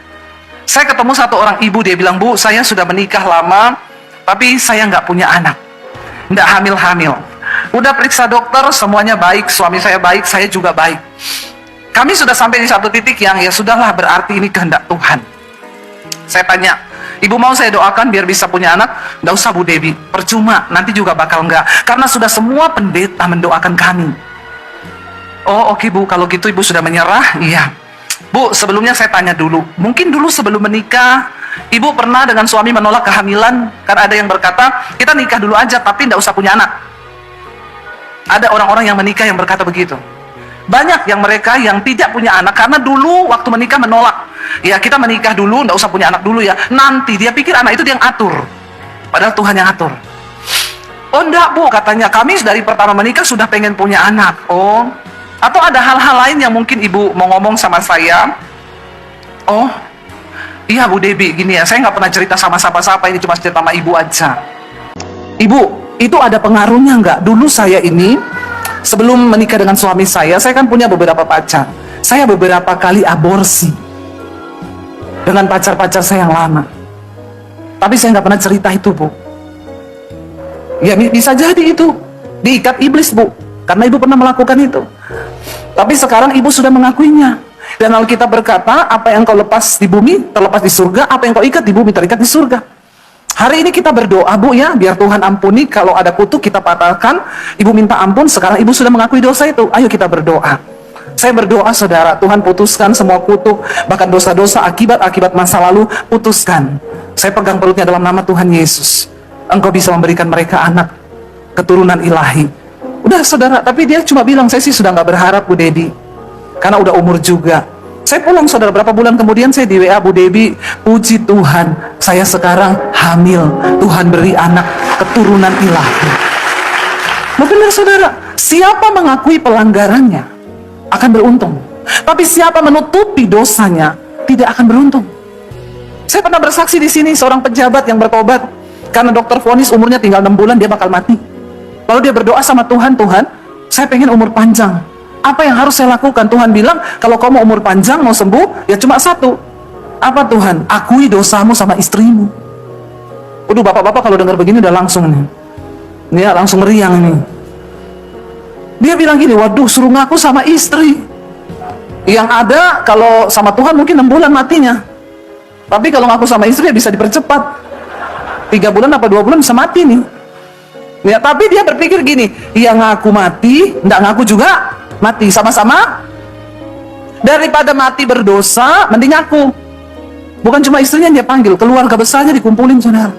Saya ketemu satu orang ibu, dia bilang, Bu, saya sudah menikah lama, tapi saya nggak punya anak, nggak hamil-hamil. Udah periksa dokter, semuanya baik, suami saya baik, saya juga baik. Kami sudah sampai di satu titik yang ya sudahlah, berarti ini kehendak Tuhan. Saya tanya, Ibu mau saya doakan biar bisa punya anak? Nggak usah, Bu Dewi, percuma, nanti juga bakal nggak, karena sudah semua pendeta mendoakan kami. Oh oke, Bu, kalau gitu Ibu sudah menyerah? Iya. Bu, sebelumnya saya tanya dulu, mungkin dulu sebelum menikah Ibu pernah dengan suami menolak kehamilan? Karena ada yang berkata, kita nikah dulu aja tapi nggak usah punya anak. Ada orang-orang yang menikah yang berkata begitu. Banyak yang mereka yang tidak punya anak karena dulu waktu menikah menolak. Ya, kita menikah dulu, nggak usah punya anak dulu ya, nanti. Dia pikir anak itu dia yang atur, padahal Tuhan yang atur. Oh enggak, Bu, katanya kami dari pertama menikah sudah pengen punya anak. Oh, atau ada hal-hal lain yang mungkin Ibu mau ngomong sama saya? Oh iya, Bu Debbie, gini ya, saya nggak pernah cerita sama siapa-siapa, ini cuma cerita sama Ibu aja. Ibu, itu ada pengaruhnya nggak? Dulu saya ini sebelum menikah dengan suami saya kan punya beberapa pacar. Saya beberapa kali aborsi dengan pacar-pacar saya yang lama. Tapi saya nggak pernah cerita itu, Bu. Ya bisa jadi itu diikat iblis, Bu, karena ibu pernah melakukan itu. Tapi sekarang ibu sudah mengakuinya. Dan Alkitab berkata, apa yang kau lepas di bumi terlepas di surga, apa yang kau ikat di bumi terikat di surga. Hari ini kita berdoa, Bu, ya, biar Tuhan ampuni. Kalau ada kutuk kita patahkan. Ibu minta ampun, sekarang ibu sudah mengakui dosa itu. Ayo kita berdoa. Saya berdoa, saudara, Tuhan putuskan semua kutuk, bahkan dosa-dosa akibat masa lalu, putuskan. Saya pegang perutnya dalam nama Tuhan Yesus. Engkau bisa memberikan mereka anak keturunan ilahi. Udah, saudara, tapi dia cuma bilang, saya sih sudah nggak berharap, Bu Debbie, karena udah umur juga. Saya pulang, saudara, berapa bulan kemudian saya di WA, Bu Debbie, puji Tuhan, saya sekarang hamil. Tuhan beri anak keturunan ilahi. Benar, saudara, siapa mengakui pelanggarannya akan beruntung. Tapi siapa menutupi dosanya tidak akan beruntung. Saya pernah bersaksi di sini, seorang pejabat yang bertobat karena dokter vonis umurnya tinggal 6 bulan dia bakal mati. Lalu dia berdoa sama Tuhan, Tuhan, saya pengen umur panjang. Apa yang harus saya lakukan? Tuhan bilang, kalau kau mau umur panjang, mau sembuh, ya cuma satu. Apa Tuhan? Akui dosamu sama istrimu. Waduh, bapak-bapak kalau dengar begini udah langsung nih. Dia langsung meriang ini. Dia bilang gini, waduh, suruh ngaku sama istri. Yang ada kalau sama Tuhan mungkin 6 bulan matinya. Tapi kalau ngaku sama istri ya bisa dipercepat. 3 bulan apa 2 bulan bisa mati nih. Ya, tapi dia berpikir gini, yang ngaku mati, enggak ngaku juga mati, sama-sama. Daripada mati berdosa, mending ngaku. Bukan cuma istrinya yang dia panggil, keluarga besarnya dikumpulin, saudara.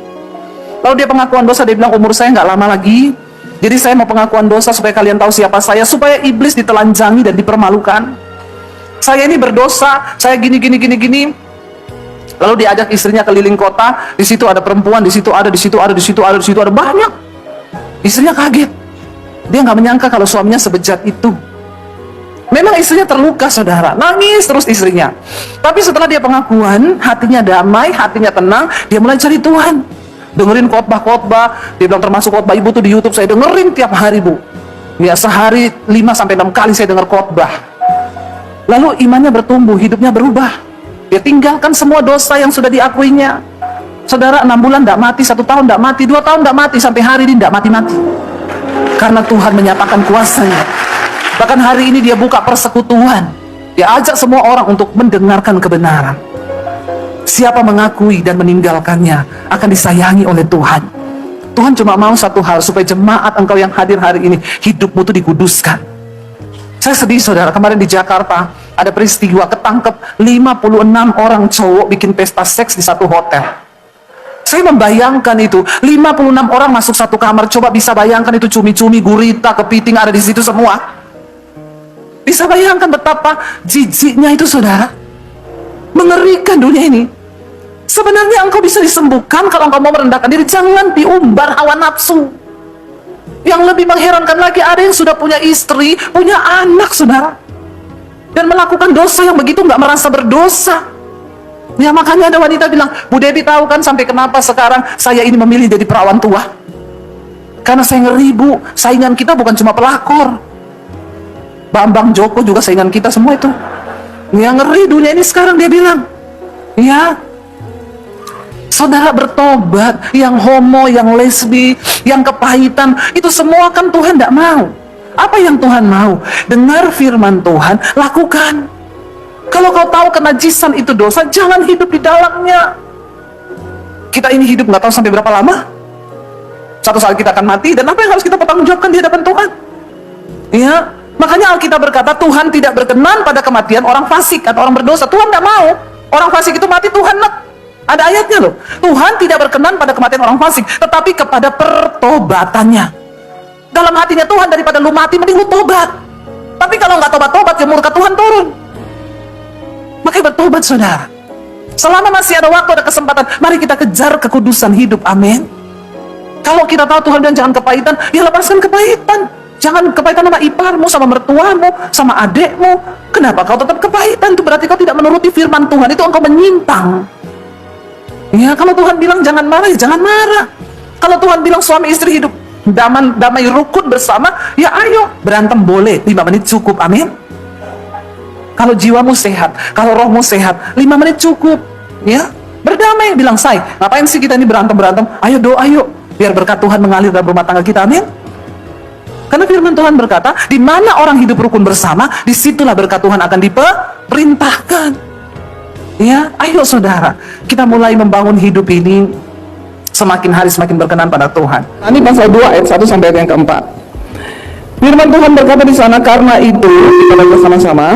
Lalu dia pengakuan dosa, dia bilang umur saya nggak lama lagi. Jadi saya mau pengakuan dosa supaya kalian tahu siapa saya, supaya iblis ditelanjangi dan dipermalukan. Saya ini berdosa, saya gini. Lalu diajak istrinya keliling kota, di situ ada perempuan, di situ ada banyak. Istrinya kaget. Dia nggak menyangka kalau suaminya sebejat itu. Memang istrinya terluka, saudara, nangis terus istrinya. Tapi setelah dia pengakuan, hatinya damai, hatinya tenang, dia mulai cari Tuhan. Dengerin khotbah, dia bilang termasuk khotbah ibu tuh di YouTube saya dengerin tiap hari, Bu. Ya, sehari 5-6 kali saya dengar khotbah. Lalu imannya bertumbuh, hidupnya berubah. Dia tinggalkan semua dosa yang sudah diakuinya. Saudara, 6 bulan tidak mati, 1 tahun tidak mati, 2 tahun tidak mati, sampai hari ini tidak mati-mati. Karena Tuhan menyatakan kuasanya. Bahkan hari ini dia buka persekutuan. Dia ajak semua orang untuk mendengarkan kebenaran. Siapa mengakui dan meninggalkannya akan disayangi oleh Tuhan. Tuhan cuma mau satu hal, supaya jemaat engkau yang hadir hari ini, hidupmu itu dikuduskan. Saya sedih, saudara, kemarin di Jakarta ada peristiwa ketangkep 56 orang cowok bikin pesta seks di satu hotel. Saya membayangkan itu, 56 orang masuk satu kamar. Coba bisa bayangkan itu cumi-cumi, gurita, kepiting ada di situ semua. Bisa bayangkan betapa jijiknya itu, saudara. Mengerikan dunia ini. Sebenarnya engkau bisa disembuhkan kalau engkau mau merendahkan diri. Jangan diumbar hawa nafsu. Yang lebih mengherankan lagi, ada yang sudah punya istri, punya anak, saudara, dan melakukan dosa yang begitu nggak merasa berdosa. Ya, makanya ada wanita bilang, Bu Debbie tahu kan sampai kenapa sekarang saya ini memilih jadi perawan tua? Karena saya ngeri, Bu, saingan kita bukan cuma pelakor. Bambang Joko juga saingan kita semua itu. Yang ngeri dunia ini sekarang, dia bilang. Ya, saudara, bertobat, yang homo, yang lesbi, yang kepahitan, itu semua kan Tuhan tidak mau. Apa yang Tuhan mau? Dengar firman Tuhan, lakukan. Kalau kau tahu kenajisan itu dosa, jangan hidup di dalamnya. Kita ini hidup nggak tahu sampai berapa lama. Satu saat kita akan mati, dan apa yang harus kita pertanggungjawabkan di hadapan Tuhan? Ya, makanya Alkitab berkata Tuhan tidak berkenan pada kematian orang fasik atau orang berdosa. Tuhan tidak mau orang fasik itu mati. Tuhan ada ayatnya loh. Tuhan tidak berkenan pada kematian orang fasik, tetapi kepada pertobatannya. Dalam hatinya Tuhan, daripada lu mati mending lu tobat. Tapi kalau nggak tobat-tobat, ya murka Tuhan turun. Makanya bertobat, saudara. Selama masih ada waktu, ada kesempatan, mari kita kejar kekudusan hidup. Amin. Kalau kita tahu Tuhan bilang jangan kepahitan, ya lepaskan kepahitan. Jangan kepahitan sama iparmu, sama mertuamu, sama adekmu. Kenapa kau tetap kepahitan? Itu berarti kau tidak menuruti firman Tuhan. Itu engkau menyimpang. Ya, kalau Tuhan bilang jangan marah, ya jangan marah. Kalau Tuhan bilang suami istri hidup damai rukun bersama, ya ayo, berantem boleh, 5 menit cukup, amin. Kalau jiwamu sehat, kalau rohmu sehat, 5 menit cukup, ya. Berdamai, bilang, say, ngapain sih kita ini berantem-berantem? Ayo doa yuk, biar berkat Tuhan mengalir dalam rumah tangga kita, amin. Karena firman Tuhan berkata, di mana orang hidup rukun bersama, disitulah berkat Tuhan akan diperintahkan. Ya, ayo saudara, kita mulai membangun hidup ini semakin hari semakin berkenan pada Tuhan. Nah, ini pasal 2 ayat 1 sampai ayat yang keempat. Firman Tuhan berkata di sana, karena itu, kita baca sama-sama,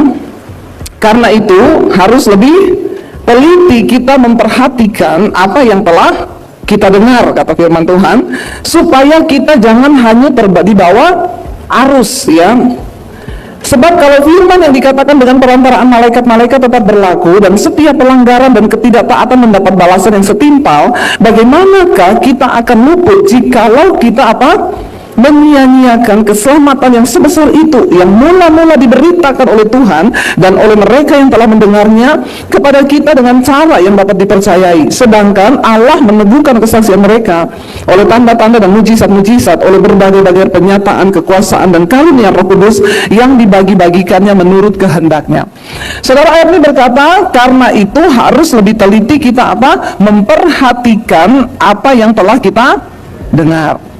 karena itu harus lebih teliti kita memperhatikan apa yang telah kita dengar, kata firman Tuhan, supaya kita jangan hanya di bawah arus, ya. Sebab kalau firman yang dikatakan dengan perantaraan malaikat-malaikat tetap berlaku, dan setiap pelanggaran dan ketidaktaatan mendapat balasan yang setimpal, bagaimanakah kita akan luput jikalau kita menyia-nyiakan keselamatan yang sebesar itu, yang mula-mula diberitakan oleh Tuhan dan oleh mereka yang telah mendengarnya kepada kita dengan cara yang dapat dipercayai. Sedangkan Allah meneguhkan kesaksian mereka oleh tanda-tanda dan mujizat-mujizat, oleh berbagai-bagai penyataan kekuasaan dan karunia Roh Kudus yang dibagi-bagikannya menurut kehendaknya. Saudara, ayat ini berkata, karena itu harus lebih teliti kita memperhatikan apa yang telah kita dengar.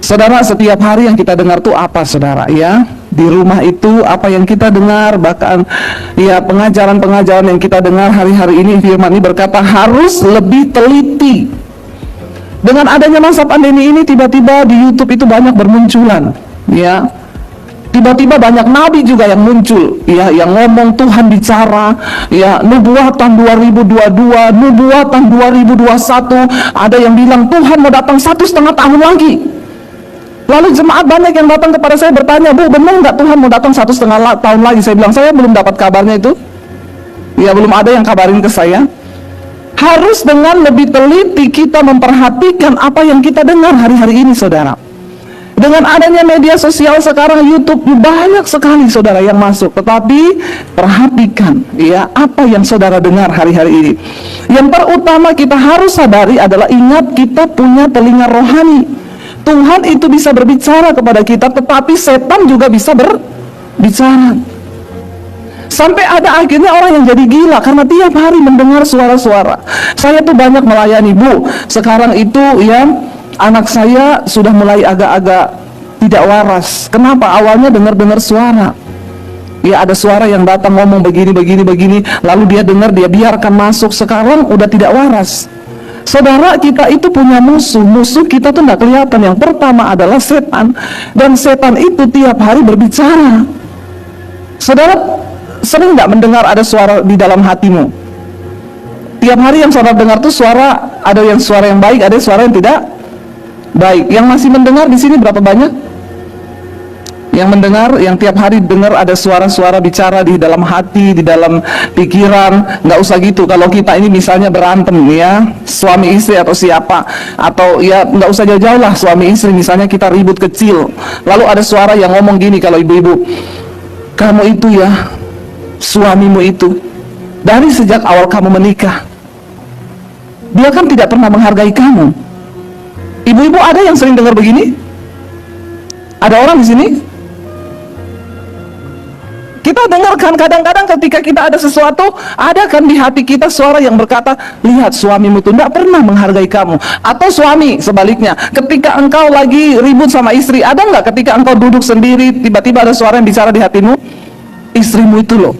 Saudara, setiap hari yang kita dengar tuh apa, saudara, ya? Di rumah itu apa yang kita dengar, bahkan ya pengajaran-pengajaran yang kita dengar hari-hari ini, firman ini berkata harus lebih teliti. Dengan adanya masa pandemi ini, tiba-tiba di YouTube itu banyak bermunculan, ya. Tiba-tiba banyak nabi juga yang muncul, ya, yang ngomong Tuhan bicara, ya, nubuatan 2022, nubuatan 2021, ada yang bilang Tuhan mau datang 1,5 tahun lagi. Lalu jemaat banyak yang datang kepada saya bertanya, Bu, benar nggak Tuhan mau datang 1,5 tahun lagi? Saya bilang, saya belum dapat kabarnya itu. Ya, belum ada yang kabarin ke saya. Harus dengan lebih teliti kita memperhatikan apa yang kita dengar hari-hari ini, saudara. Dengan adanya media sosial sekarang, YouTube, banyak sekali saudara yang masuk. Tetapi perhatikan, ya, apa yang saudara dengar hari-hari ini. Yang terutama kita harus sadari adalah, ingat kita punya telinga rohani. Tuhan itu bisa berbicara kepada kita, tetapi setan juga bisa berbicara. Sampai ada akhirnya orang yang jadi gila karena tiap hari mendengar suara-suara. Saya tuh banyak melayani, Bu. Sekarang itu ya, anak saya sudah mulai agak-agak tidak waras. Kenapa? Awalnya dengar-dengar suara. Ya, ada suara yang datang ngomong begini, lalu dia dengar, dia biarkan masuk. Sekarang udah tidak waras. Saudara, kita itu punya musuh kita tuh nggak kelihatan. Yang pertama adalah setan, dan setan itu tiap hari berbicara. Saudara sering nggak mendengar ada suara di dalam hatimu? Tiap hari yang saudara dengar tuh suara, ada yang suara yang baik, ada suara yang tidak baik. Yang masih mendengar di sini berapa banyak? Yang mendengar, yang tiap hari dengar ada suara-suara bicara di dalam hati, di dalam pikiran. Nggak usah gitu. Kalau kita ini misalnya berantem, ya, suami istri atau siapa, atau ya nggak usah jauh-jauh lah, suami istri misalnya kita ribut kecil, lalu ada suara yang ngomong gini, kalau ibu-ibu, kamu itu ya, suamimu itu dari sejak awal kamu menikah, dia kan tidak pernah menghargai kamu. Ibu-ibu ada yang sering dengar begini? Ada orang di sini? Kita dengarkan kadang-kadang ketika kita ada sesuatu, ada kan di hati kita suara yang berkata, lihat suamimu itu tidak pernah menghargai kamu. Atau suami sebaliknya, ketika engkau lagi ribut sama istri, ada nggak ketika engkau duduk sendiri, tiba-tiba ada suara yang bicara di hatimu, istrimu itu loh,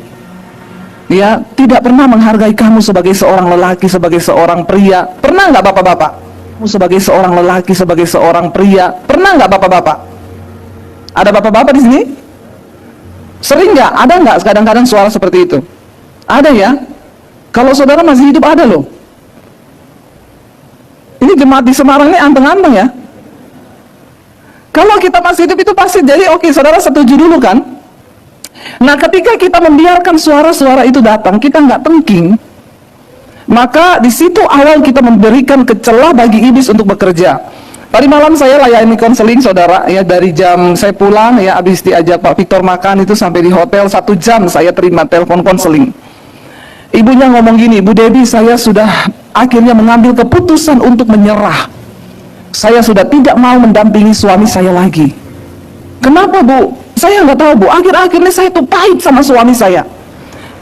ya, tidak pernah menghargai kamu sebagai seorang lelaki, sebagai seorang pria. Pernah nggak bapak-bapak? Sebagai seorang lelaki, sebagai seorang pria, pernah nggak bapak-bapak? Ada bapak-bapak di sini? Sering nggak? Ada nggak kadang-kadang suara seperti itu? Ada ya? Kalau saudara masih hidup ada loh. Ini jemaat di Semarang ini anteng-anteng ya. Kalau kita masih hidup itu pasti jadi oke, saudara setuju dulu kan? Nah, ketika kita membiarkan suara-suara itu datang, kita nggak tengking, maka di situ awal kita memberikan celah bagi iblis untuk bekerja. Tadi malam saya layani konseling, saudara, ya, dari jam saya pulang, ya, habis diajak Pak Victor makan itu sampai di hotel 1 jam saya terima telepon konseling. Ibunya ngomong gini, Bu Debbie, saya sudah akhirnya mengambil keputusan untuk menyerah. Saya sudah tidak mau mendampingi suami saya lagi. Kenapa, Bu? Saya nggak tahu, Bu. Akhir-akhir ini saya tuh pahit sama suami saya.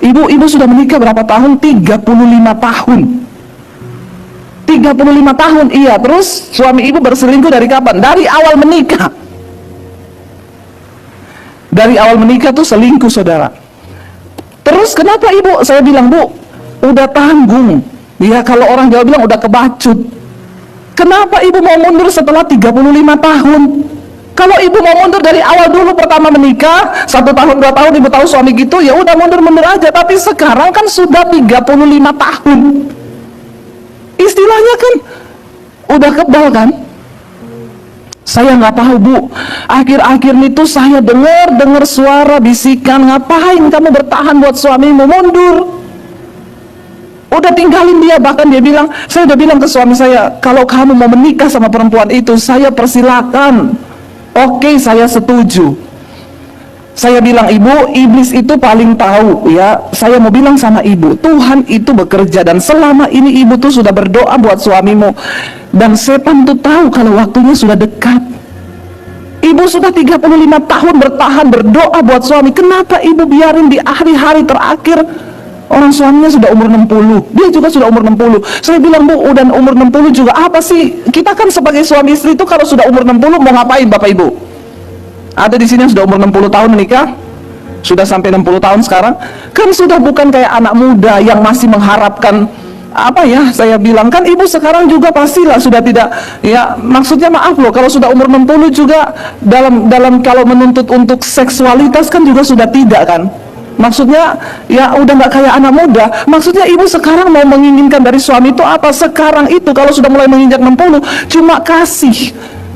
Ibu sudah menikah berapa tahun? 35 tahun. 35 tahun, iya. Terus suami ibu berselingkuh dari kapan? Dari awal menikah. Dari awal menikah tuh selingkuh, saudara. Terus kenapa ibu? Saya bilang, Bu, udah tanggung. Ya, kalau orang Jawa bilang udah kebacut. Kenapa ibu mau mundur setelah 35 tahun? Kalau ibu mau mundur dari awal dulu pertama menikah, 1 tahun 2 tahun ibu tahu suami gitu, ya udah mundur aja. Tapi sekarang kan sudah 35 tahun. Istilahnya kan udah kebal kan. Saya nggak tahu, Bu. Akhir-akhir itu saya dengar suara bisikan, ngapain kamu bertahan buat suamimu, mundur. Udah tinggalin dia. Bahkan dia bilang, saya udah bilang ke suami saya, kalau kamu mau menikah sama perempuan itu, saya persilakan. Oke, saya setuju. Saya bilang, Ibu, iblis itu paling tahu ya. Saya mau bilang sama ibu, Tuhan itu bekerja, dan selama ini ibu tuh sudah berdoa buat suamimu, dan setan tuh tahu kalau waktunya sudah dekat. Ibu sudah 35 tahun bertahan berdoa buat suami. Kenapa ibu biarin di hari-hari terakhir? Orang suaminya sudah umur 60, dia juga sudah umur 60. Saya bilang, Bu, udah umur 60 juga apa sih? Kita kan sebagai suami istri itu kalau sudah umur 60 mau ngapain, Bapak Ibu? Ada di sini yang sudah umur 60 tahun menikah, sudah sampai 60 tahun sekarang, kan sudah bukan kayak anak muda yang masih mengharapkan apa ya. Saya bilang, kan ibu sekarang juga pastilah sudah tidak, ya maksudnya maaf loh, kalau sudah umur 60 juga dalam kalau menuntut untuk seksualitas kan juga sudah tidak kan. Maksudnya ya udah nggak kayak anak muda. Maksudnya ibu sekarang mau menginginkan dari suami itu apa? Sekarang itu kalau sudah mulai menginjak 60, cuma kasih.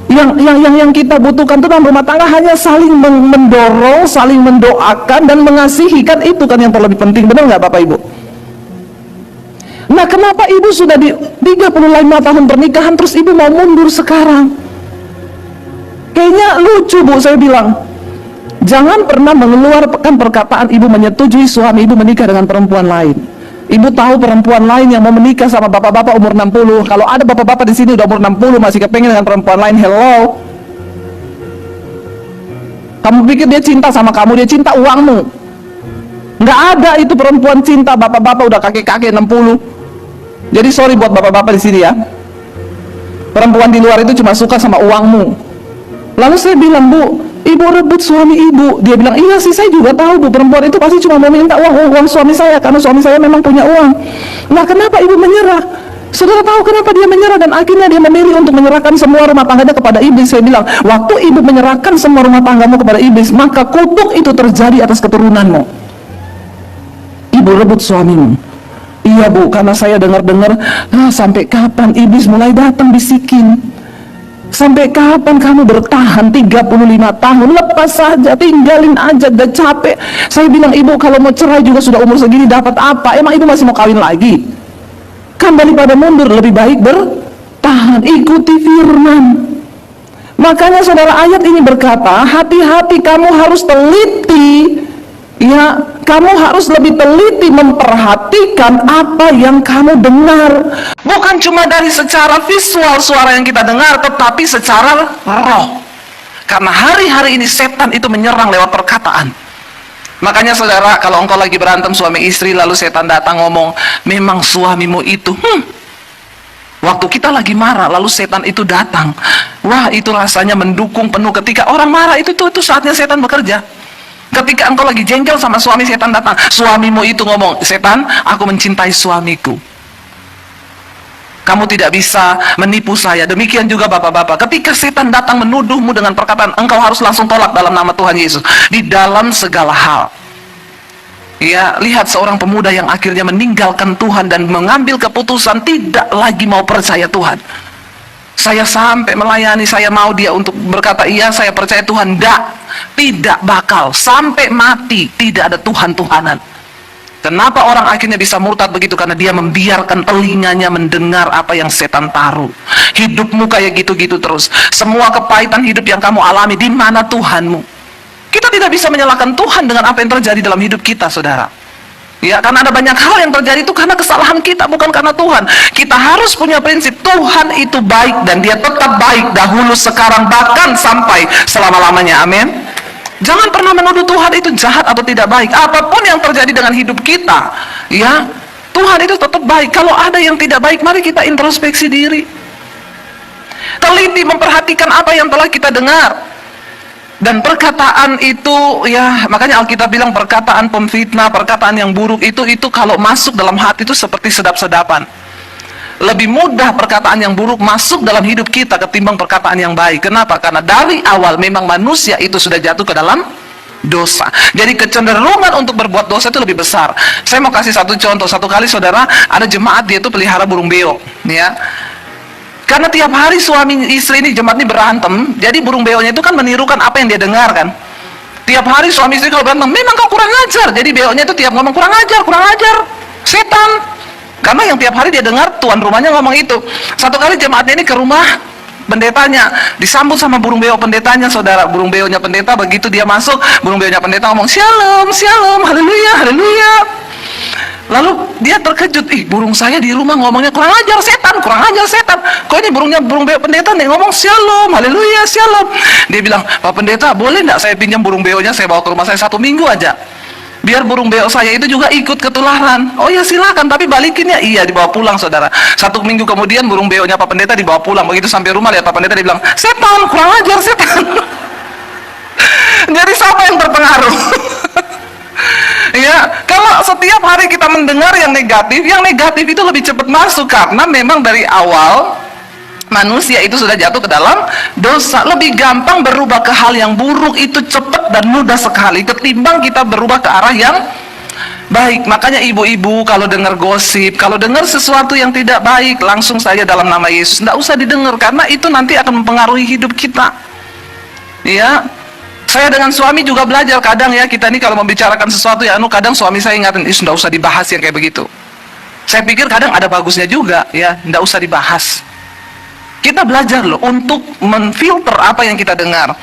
Yang kita butuhkan itu dalam rumah tangga hanya saling mendorong, saling mendoakan dan mengasihi. Kan itu kan yang terlebih penting, benar nggak Bapak Ibu? Nah, kenapa ibu sudah di 35 tahun pernikahan terus ibu mau mundur sekarang? Kayaknya lucu, Bu. Saya bilang, jangan pernah mengeluarkan perkataan ibu menyetujui suami ibu menikah dengan perempuan lain. Ibu tahu perempuan lain yang mau menikah sama bapak-bapak umur 60. Kalau ada bapak-bapak di sini udah umur 60 masih kepengen dengan perempuan lain, hello. Kamu pikir dia cinta sama kamu, dia cinta uangmu. Nggak ada itu perempuan cinta bapak-bapak udah kakek-kakek 60. Jadi sorry buat bapak-bapak di sini ya. Perempuan di luar itu cuma suka sama uangmu. Lalu saya bilang, Bu, ibu rebut suami ibu. Dia bilang, iya sih saya juga tahu, Bu, perempuan itu pasti cuma mau minta uang suami saya, karena suami saya memang punya uang. Nah, kenapa ibu menyerah? Saudara tahu kenapa dia menyerah dan akhirnya dia memilih untuk menyerahkan semua rumah tangganya kepada iblis. Saya bilang, waktu ibu menyerahkan semua rumah tanggamu kepada iblis, maka kutuk itu terjadi atas keturunanmu. Ibu rebut suamimu. Iya, Bu, karena saya dengar-dengar, sampai kapan iblis mulai datang bisikin. Sampai kapan kamu bertahan 35 tahun? Lepas saja, tinggalin aja, udah capek. Saya bilang, Ibu kalau mau cerai juga sudah umur segini dapat apa? Emang ibu masih mau kawin lagi? Kan daripada mundur lebih baik bertahan, ikuti firman. Makanya saudara, ayat ini berkata, hati-hati, kamu harus teliti. Ya, kamu harus lebih teliti memperhatikan apa yang kamu dengar. Bukan cuma dari secara visual suara yang kita dengar, tetapi secara roh. Karena hari-hari ini setan itu menyerang lewat perkataan. Makanya saudara, kalau engkau lagi berantem suami istri, lalu setan datang ngomong, memang suamimu itu, waktu kita lagi marah, lalu setan itu datang. Wah, itu rasanya mendukung penuh. Ketika orang marah itu saatnya setan bekerja. Ketika engkau lagi jengkel sama suami, setan datang. Suamimu itu ngomong, setan, aku mencintai suamiku. Kamu tidak bisa menipu saya. Demikian juga bapak-bapak. Ketika setan datang menuduhmu dengan perkataan, engkau harus langsung tolak dalam nama Tuhan Yesus. Di dalam segala hal. Ya, lihat seorang pemuda yang akhirnya meninggalkan Tuhan dan mengambil keputusan tidak lagi mau percaya Tuhan. Saya sampai melayani, saya mau dia untuk berkata, iya saya percaya Tuhan. Tidak bakal. Sampai mati tidak ada Tuhan-Tuhanan. Kenapa orang akhirnya bisa murtad begitu? Karena dia membiarkan telinganya mendengar apa yang setan taruh. Hidupmu kayak gitu-gitu terus. Semua kepahitan hidup yang kamu alami, di mana Tuhanmu? Kita tidak bisa menyalahkan Tuhan dengan apa yang terjadi dalam hidup kita, saudara. Ya, karena ada banyak hal yang terjadi itu karena kesalahan kita, bukan karena Tuhan. Kita harus punya prinsip, Tuhan itu baik dan Dia tetap baik dahulu, sekarang, bahkan sampai selama-lamanya. Amin. Jangan pernah menuduh Tuhan itu jahat atau tidak baik. Apapun yang terjadi dengan hidup kita, ya, Tuhan itu tetap baik. Kalau ada yang tidak baik, mari kita introspeksi diri. Teliti memperhatikan apa yang telah kita dengar. Dan perkataan itu, ya, makanya Alkitab bilang perkataan pemfitnah, perkataan yang buruk itu kalau masuk dalam hati itu seperti sedap-sedapan. Lebih mudah perkataan yang buruk masuk dalam hidup kita ketimbang perkataan yang baik. Kenapa? Karena dari awal memang manusia itu sudah jatuh ke dalam dosa. Jadi kecenderungan untuk berbuat dosa itu lebih besar. Saya mau kasih satu contoh. Satu kali saudara, ada jemaat dia itu pelihara burung beo, ya. Karena tiap hari suami istri ini, jemaat ini berantem, jadi burung beonya itu kan menirukan apa yang dia dengar kan. Tiap hari suami istri kalau berantem, memang kau kurang ajar. Jadi beonya itu tiap ngomong kurang ajar, setan. Karena yang tiap hari dia dengar, tuan rumahnya ngomong itu. Satu kali jemaatnya ini ke rumah pendetanya, disambut sama burung beo pendetanya, saudara. Burung beonya pendeta, begitu dia masuk, burung beonya pendeta ngomong, "Shalom, shalom, haleluya, haleluya." Lalu dia terkejut, burung saya di rumah ngomongnya kurang ajar setan. Kok ini burung beo pendeta nih ngomong shalom, haleluya, shalom. Dia bilang, "Pak pendeta, boleh nggak saya pinjam burung beonya, saya bawa ke rumah saya 1 minggu aja, biar burung beo saya itu juga ikut ketularan." "Oh ya silakan, tapi balikin ya." Iya, dibawa pulang saudara. 1 minggu kemudian burung beonya Pak pendeta dibawa pulang. Begitu sampai rumah lihat Pak pendeta, dia bilang, "Setan, kurang ajar setan." Jadi siapa yang terpengaruh? Ya, kalau setiap hari kita mendengar yang negatif itu lebih cepat masuk, karena memang dari awal manusia itu sudah jatuh ke dalam dosa. Lebih gampang berubah ke hal yang buruk itu cepat dan mudah sekali ketimbang kita berubah ke arah yang baik. Makanya ibu-ibu kalau dengar gosip, kalau dengar sesuatu yang tidak baik, langsung saja dalam nama Yesus, tidak usah didengar, karena itu nanti akan mempengaruhi hidup kita. Ya, saya dengan suami juga belajar, kadang ya kita ini kalau membicarakan sesuatu ya, kadang suami saya ingatin, tidak usah dibahas yang kayak begitu. Saya pikir kadang ada bagusnya juga ya, tidak usah dibahas. Kita belajar loh untuk menfilter apa yang kita dengar.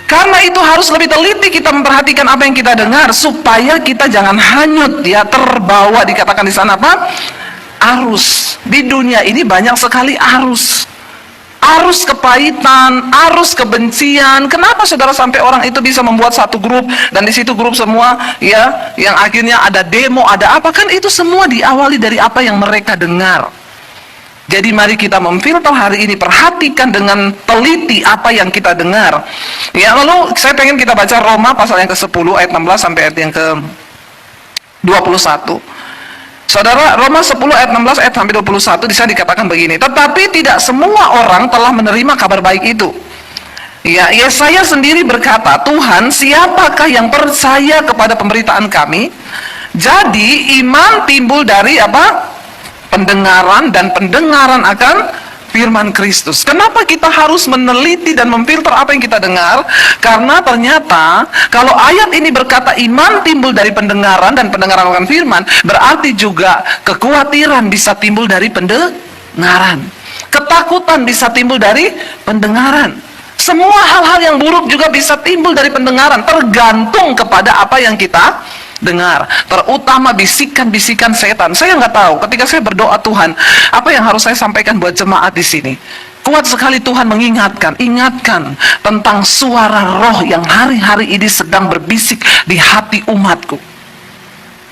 Karena itu harus lebih teliti kita memperhatikan apa yang kita dengar, supaya kita jangan hanyut ya, terbawa, dikatakan di sana apa? Arus. Di dunia ini banyak sekali arus. Arus kepahitan, arus kebencian. Kenapa saudara sampai orang itu bisa membuat satu grup, dan di situ grup semua ya, yang akhirnya ada demo, ada apa, kan itu semua diawali dari apa yang mereka dengar. Jadi mari kita memfilter hari ini, perhatikan dengan teliti apa yang kita dengar. Ya, lalu saya pengen kita baca Roma pasal yang ke-10 ayat 16 sampai ayat yang ke-21. Saudara, Roma 10 ayat 16 ayat sampai 21 di sana dikatakan begini, "Tetapi tidak semua orang telah menerima kabar baik itu." Ya, Yesaya sendiri berkata, "Tuhan, siapakah yang percaya kepada pemberitaan kami?" Jadi iman timbul dari apa? Pendengaran, dan pendengaran akan firman Kristus. Kenapa kita harus meneliti dan memfilter apa yang kita dengar? Karena ternyata kalau ayat ini berkata iman timbul dari pendengaran dan pendengaran akan firman, berarti juga kekhawatiran bisa timbul dari pendengaran. Ketakutan bisa timbul dari pendengaran. Semua hal-hal yang buruk juga bisa timbul dari pendengaran, tergantung kepada apa yang kita dengar, terutama bisikan-bisikan setan. Saya nggak tahu, ketika saya berdoa, Tuhan, apa yang harus saya sampaikan buat jemaat di sini? Kuat sekali Tuhan ingatkan tentang suara roh yang hari-hari ini sedang berbisik di hati umatku.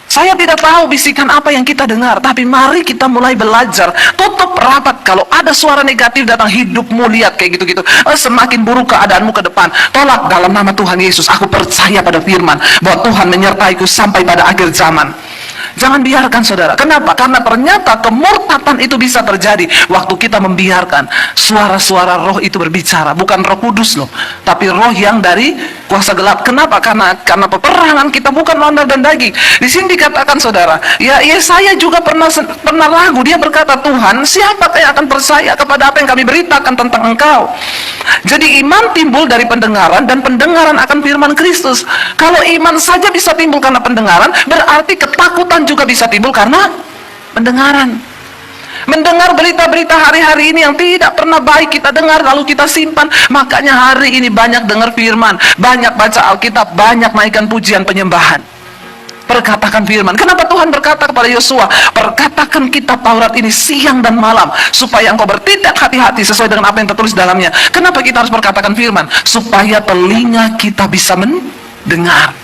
Saya tidak tahu bisikan apa yang kita dengar, tapi mari kita mulai belajar. Tutup rapat kalau ada suara negatif datang hidupmu, lihat kayak gitu-gitu. Semakin buruk keadaanmu ke depan, tolak dalam nama Tuhan Yesus. Aku percaya pada firman bahwa Tuhan menyertaiku sampai pada akhir zaman. Jangan biarkan saudara. Kenapa? Karena ternyata kemurtatan itu bisa terjadi waktu kita membiarkan suara-suara roh itu berbicara. Bukan Roh Kudus loh, tapi roh yang dari kuasa gelap. Kenapa? Karena peperangan kita bukan lawan dan daging. Di sini dikatakan saudara, ya Yesaya juga pernah ragu. Dia berkata, "Tuhan, siapa yang akan percaya kepada apa yang kami beritakan tentang Engkau?" Jadi iman timbul dari pendengaran, dan pendengaran akan firman Kristus. Kalau iman saja bisa timbul karena pendengaran, berarti ketakutan juga bisa timbul karena pendengaran. Mendengar berita-berita hari-hari ini yang tidak pernah baik kita dengar lalu kita simpan. Makanya hari ini banyak dengar firman, banyak baca Alkitab, banyak naikkan pujian penyembahan. Perkatakan firman. Kenapa Tuhan berkata kepada Yosua, perkatakan kitab Taurat ini siang dan malam, supaya engkau bertindak hati-hati sesuai dengan apa yang tertulis dalamnya. Kenapa kita harus perkatakan firman? Supaya telinga kita bisa mendengar.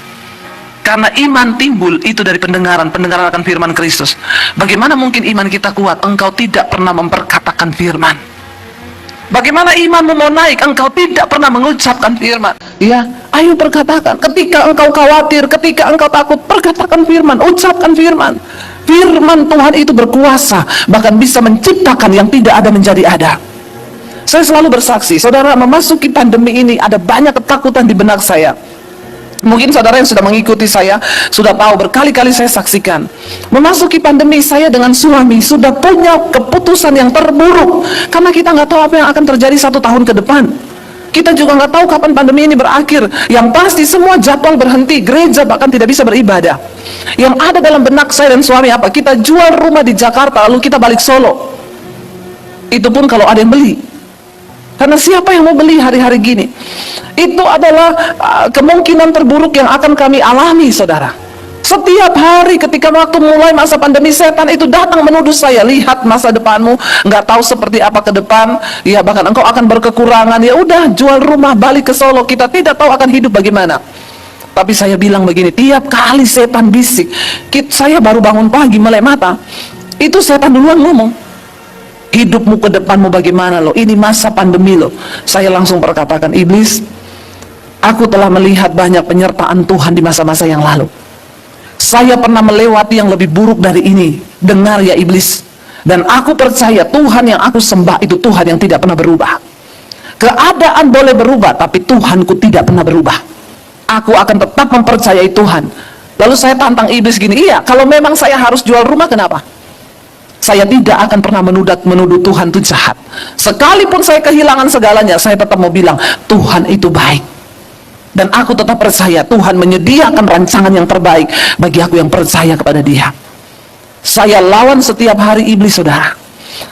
Karena iman timbul itu dari pendengaran akan firman Kristus. Bagaimana mungkin iman kita kuat engkau tidak pernah memperkatakan firman? Bagaimana imanmu mau naik engkau tidak pernah mengucapkan firman? Ya, ayo perkatakan. Ketika engkau khawatir, ketika engkau takut, perkatakan firman, ucapkan firman. Firman Tuhan itu berkuasa, bahkan bisa menciptakan yang tidak ada menjadi ada. Saya selalu bersaksi, saudara, memasuki pandemi ini ada banyak ketakutan di benak saya. Mungkin saudara yang sudah mengikuti saya sudah tahu, berkali-kali saya saksikan. Memasuki pandemi, saya dengan suami sudah punya keputusan yang terburuk, karena kita nggak tahu apa yang akan terjadi 1 tahun ke depan. Kita juga nggak tahu kapan pandemi ini berakhir. Yang pasti semua jadwal berhenti, gereja bahkan tidak bisa beribadah. Yang ada dalam benak saya dan suami apa? Kita jual rumah di Jakarta lalu kita balik Solo. Itu pun kalau ada yang beli. Karena siapa yang mau beli hari-hari gini? Itu adalah kemungkinan terburuk yang akan kami alami, saudara. Setiap hari ketika waktu mulai masa pandemi, setan itu datang menuduh saya, lihat masa depanmu, nggak tahu seperti apa ke depan, ya bahkan engkau akan berkekurangan, ya udah jual rumah balik ke Solo, kita tidak tahu akan hidup bagaimana. Tapi saya bilang begini, tiap kali setan bisik, saya baru bangun pagi melek mata, itu setan duluan ngomong, hidupmu ke depanmu bagaimana loh, ini masa pandemi loh. Saya langsung perkatakan, iblis, aku telah melihat banyak penyertaan Tuhan di masa-masa yang lalu. Saya pernah melewati yang lebih buruk dari ini. Dengar ya iblis. Dan aku percaya Tuhan yang aku sembah itu Tuhan yang tidak pernah berubah. Keadaan boleh berubah, tapi Tuhanku tidak pernah berubah. Aku akan tetap mempercayai Tuhan. Lalu saya tantang iblis gini, iya, kalau memang saya harus jual rumah, kenapa? Saya tidak akan pernah menuduh Tuhan itu jahat. Sekalipun saya kehilangan segalanya, saya tetap mau bilang, Tuhan itu baik. Dan aku tetap percaya Tuhan menyediakan rancangan yang terbaik bagi aku yang percaya kepada Dia. Saya lawan setiap hari iblis, saudara.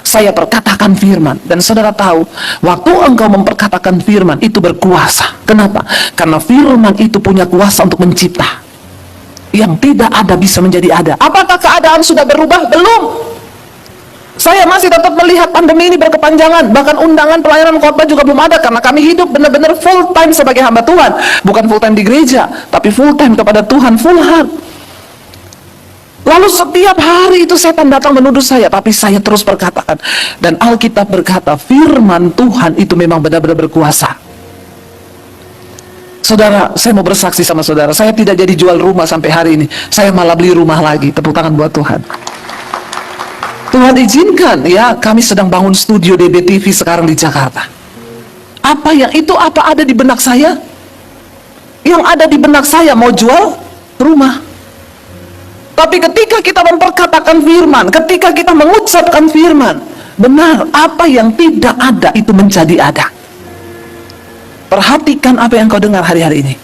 Saya perkatakan firman. Dan saudara tahu, waktu engkau memperkatakan firman itu berkuasa. Kenapa? Karena firman itu punya kuasa untuk mencipta. Yang tidak ada bisa menjadi ada. Apakah keadaan sudah berubah? Belum. Saya masih tetap melihat pandemi ini berkepanjangan. Bahkan undangan pelayanan khotbah juga belum ada, karena kami hidup benar-benar full time sebagai hamba Tuhan. Bukan full time di gereja, tapi full time kepada Tuhan, full heart. Lalu setiap hari itu setan datang menuduh saya, tapi saya terus perkatakan. Dan Alkitab berkata, firman Tuhan itu memang benar-benar berkuasa. Saudara, saya mau bersaksi sama saudara, saya tidak jadi jual rumah sampai hari ini. Saya malah beli rumah lagi. Tepuk tangan buat Tuhan. Tuhan izinkan, ya, kami sedang bangun studio DBTV sekarang di Jakarta. Apa yang itu, apa ada di benak saya? Yang ada di benak saya mau jual rumah. Tapi ketika kita memperkatakan firman, ketika kita mengucapkan firman, benar, apa yang tidak ada itu menjadi ada. Perhatikan apa yang kau dengar hari-hari ini.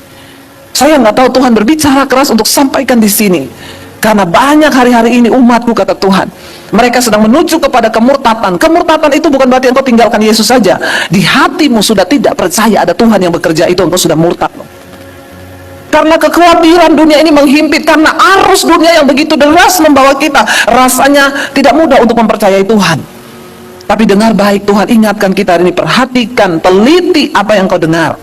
Saya nggak tahu Tuhan berbicara keras untuk sampaikan di sini. Karena banyak hari-hari ini umatku, kata Tuhan, mereka sedang menuju kepada kemurtatan. Kemurtatan itu bukan berarti engkau tinggalkan Yesus saja. Di hatimu sudah tidak percaya ada Tuhan yang bekerja, itu engkau sudah murtad. Karena kekhawatiran dunia ini menghimpit, karena arus dunia yang begitu deras membawa kita, rasanya tidak mudah untuk mempercayai Tuhan. Tapi dengar baik, Tuhan ingatkan kita hari ini, perhatikan, teliti apa yang kau dengar.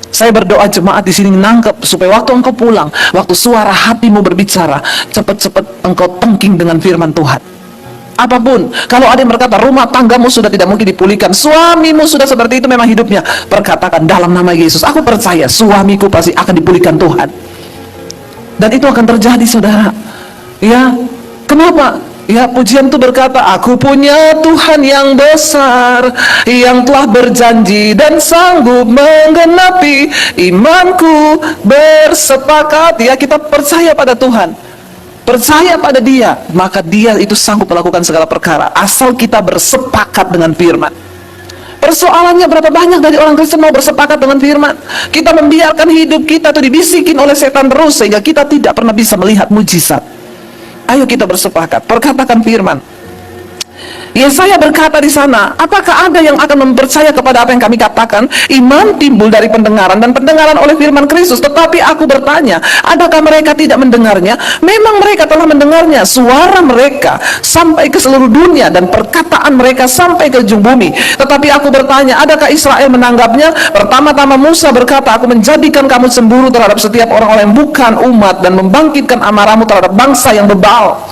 Saya berdoa jemaat di sini nangkep, supaya waktu engkau pulang, waktu suara hatimu berbicara, cepat-cepat engkau tengking dengan firman Tuhan. Apapun, kalau ada yang berkata rumah tanggamu sudah tidak mungkin dipulihkan, suamimu sudah seperti itu memang hidupnya, perkatakan dalam nama Yesus, aku percaya suamiku pasti akan dipulihkan Tuhan. Dan itu akan terjadi, saudara. Ya, kenapa? Ya, pujian itu berkata, aku punya Tuhan yang besar, yang telah berjanji dan sanggup menggenapi, imanku bersepakat. Ya, kita percaya pada Tuhan, percaya pada Dia, maka Dia itu sanggup melakukan segala perkara, asal kita bersepakat dengan firman. Persoalannya berapa banyak dari orang Kristen mau bersepakat dengan firman? Kita membiarkan hidup kita itu dibisikin oleh setan terus, sehingga kita tidak pernah bisa melihat mujizat. Ayo kita bersepakat, perkatakan firman. Yesaya berkata di sana, apakah ada yang akan mempercaya kepada apa yang kami katakan? Iman timbul dari pendengaran, dan pendengaran oleh firman Kristus. Tetapi aku bertanya, adakah mereka tidak mendengarnya? Memang mereka telah mendengarnya. Suara mereka sampai ke seluruh dunia, dan perkataan mereka sampai ke ujung bumi. Tetapi aku bertanya, adakah Israel menanggapnya? Pertama-tama Musa berkata, aku menjadikan kamu cemburu terhadap setiap orang-orang yang bukan umat, dan membangkitkan amarahmu terhadap bangsa yang bebal.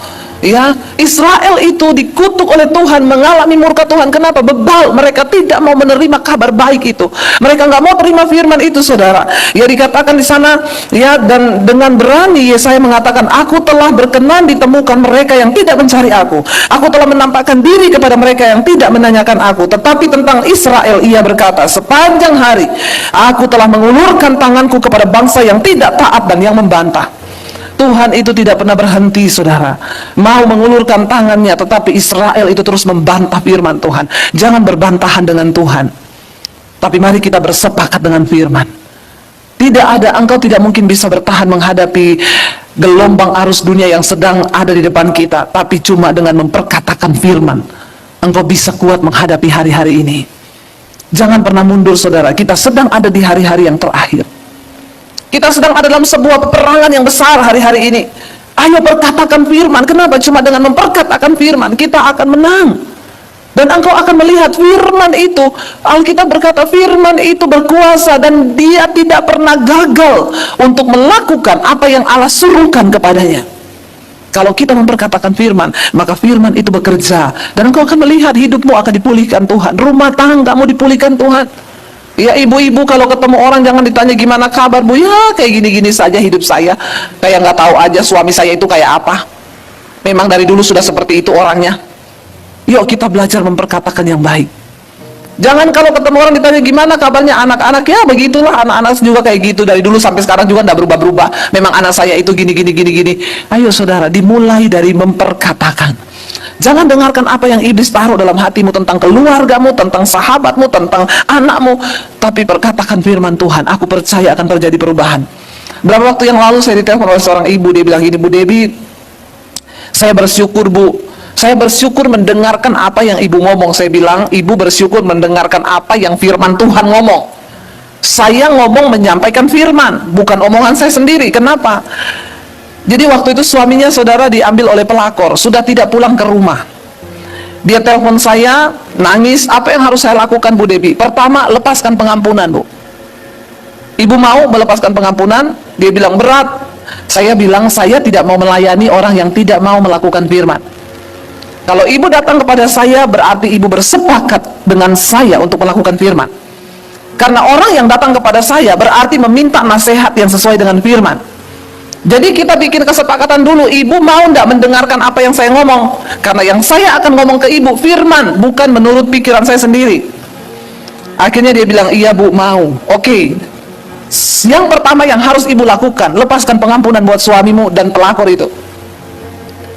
Ya, Israel itu dikutuk oleh Tuhan, mengalami murka Tuhan. Kenapa? Bebal. Mereka tidak mau menerima kabar baik itu. Mereka nggak mau terima firman itu, saudara. Ya, dikatakan di sana, ya, dan dengan berani Yesaya mengatakan, aku telah berkenan ditemukan mereka yang tidak mencari aku. Aku telah menampakkan diri kepada mereka yang tidak menanyakan aku. Tetapi tentang Israel ia berkata, sepanjang hari aku telah mengulurkan tanganku kepada bangsa yang tidak taat dan yang membantah. Tuhan itu tidak pernah berhenti, saudara, mau mengulurkan tangannya, tetapi Israel itu terus membantah firman Tuhan. Jangan berbantahan dengan Tuhan, tapi mari kita bersepakat dengan firman. Tidak ada, engkau tidak mungkin bisa bertahan menghadapi gelombang arus dunia yang sedang ada di depan kita, tapi cuma dengan memperkatakan firman engkau bisa kuat menghadapi hari-hari ini. Jangan pernah mundur, saudara. Kita sedang ada di hari-hari yang terakhir. Kita sedang ada dalam sebuah peperangan yang besar hari-hari ini. Ayo perkatakan firman. Kenapa? Cuma dengan memperkatakan firman kita akan menang. Dan engkau akan melihat firman itu, Alkitab berkata firman itu berkuasa, dan dia tidak pernah gagal untuk melakukan apa yang Allah suruhkan kepadanya. Kalau kita memperkatakan firman, maka firman itu bekerja, dan engkau akan melihat hidupmu akan dipulihkan Tuhan, rumah tanggamu dipulihkan Tuhan. Ya, ibu-ibu kalau ketemu orang jangan ditanya gimana kabar bu, ya kayak gini-gini saja hidup saya, kayak nggak tahu aja suami saya itu kayak apa. Memang dari dulu sudah seperti itu orangnya. Yuk kita belajar memperkatakan yang baik. Jangan kalau ketemu orang ditanya gimana kabarnya anak-anak, ya begitulah, anak-anak juga kayak gitu dari dulu sampai sekarang juga nggak berubah-berubah. Memang anak saya itu gini. Ayo saudara, dimulai dari memperkatakan. Jangan dengarkan apa yang iblis taruh dalam hatimu tentang keluargamu, tentang sahabatmu, tentang anakmu, tapi perkatakan firman Tuhan. Aku percaya akan terjadi perubahan. Berapa waktu yang lalu saya ditelepon oleh seorang ibu, dia bilang gini, Bu Debbie, saya bersyukur Bu, saya bersyukur mendengarkan apa yang ibu ngomong. Saya bilang, ibu bersyukur mendengarkan apa yang firman Tuhan ngomong. Saya ngomong menyampaikan firman, bukan omongan saya sendiri. Kenapa? Jadi waktu itu suaminya, saudara, diambil oleh pelakor, sudah tidak pulang ke rumah. Dia telepon saya, nangis. Apa yang harus saya lakukan Bu Debbie? Pertama, lepaskan pengampunan Bu. Ibu mau melepaskan pengampunan? Dia bilang berat. Saya bilang saya tidak mau melayani orang yang tidak mau melakukan firman. Kalau ibu datang kepada saya, berarti ibu bersepakat dengan saya untuk melakukan firman. Karena orang yang datang kepada saya berarti meminta nasihat yang sesuai dengan firman. Jadi kita bikin kesepakatan dulu, ibu mau tidak mendengarkan apa yang saya ngomong? Karena yang saya akan ngomong ke ibu firman, bukan menurut pikiran saya sendiri. Akhirnya dia bilang, iya Bu, mau. Oke. Yang pertama yang harus ibu lakukan, lepaskan pengampunan buat suamimu dan pelakor itu.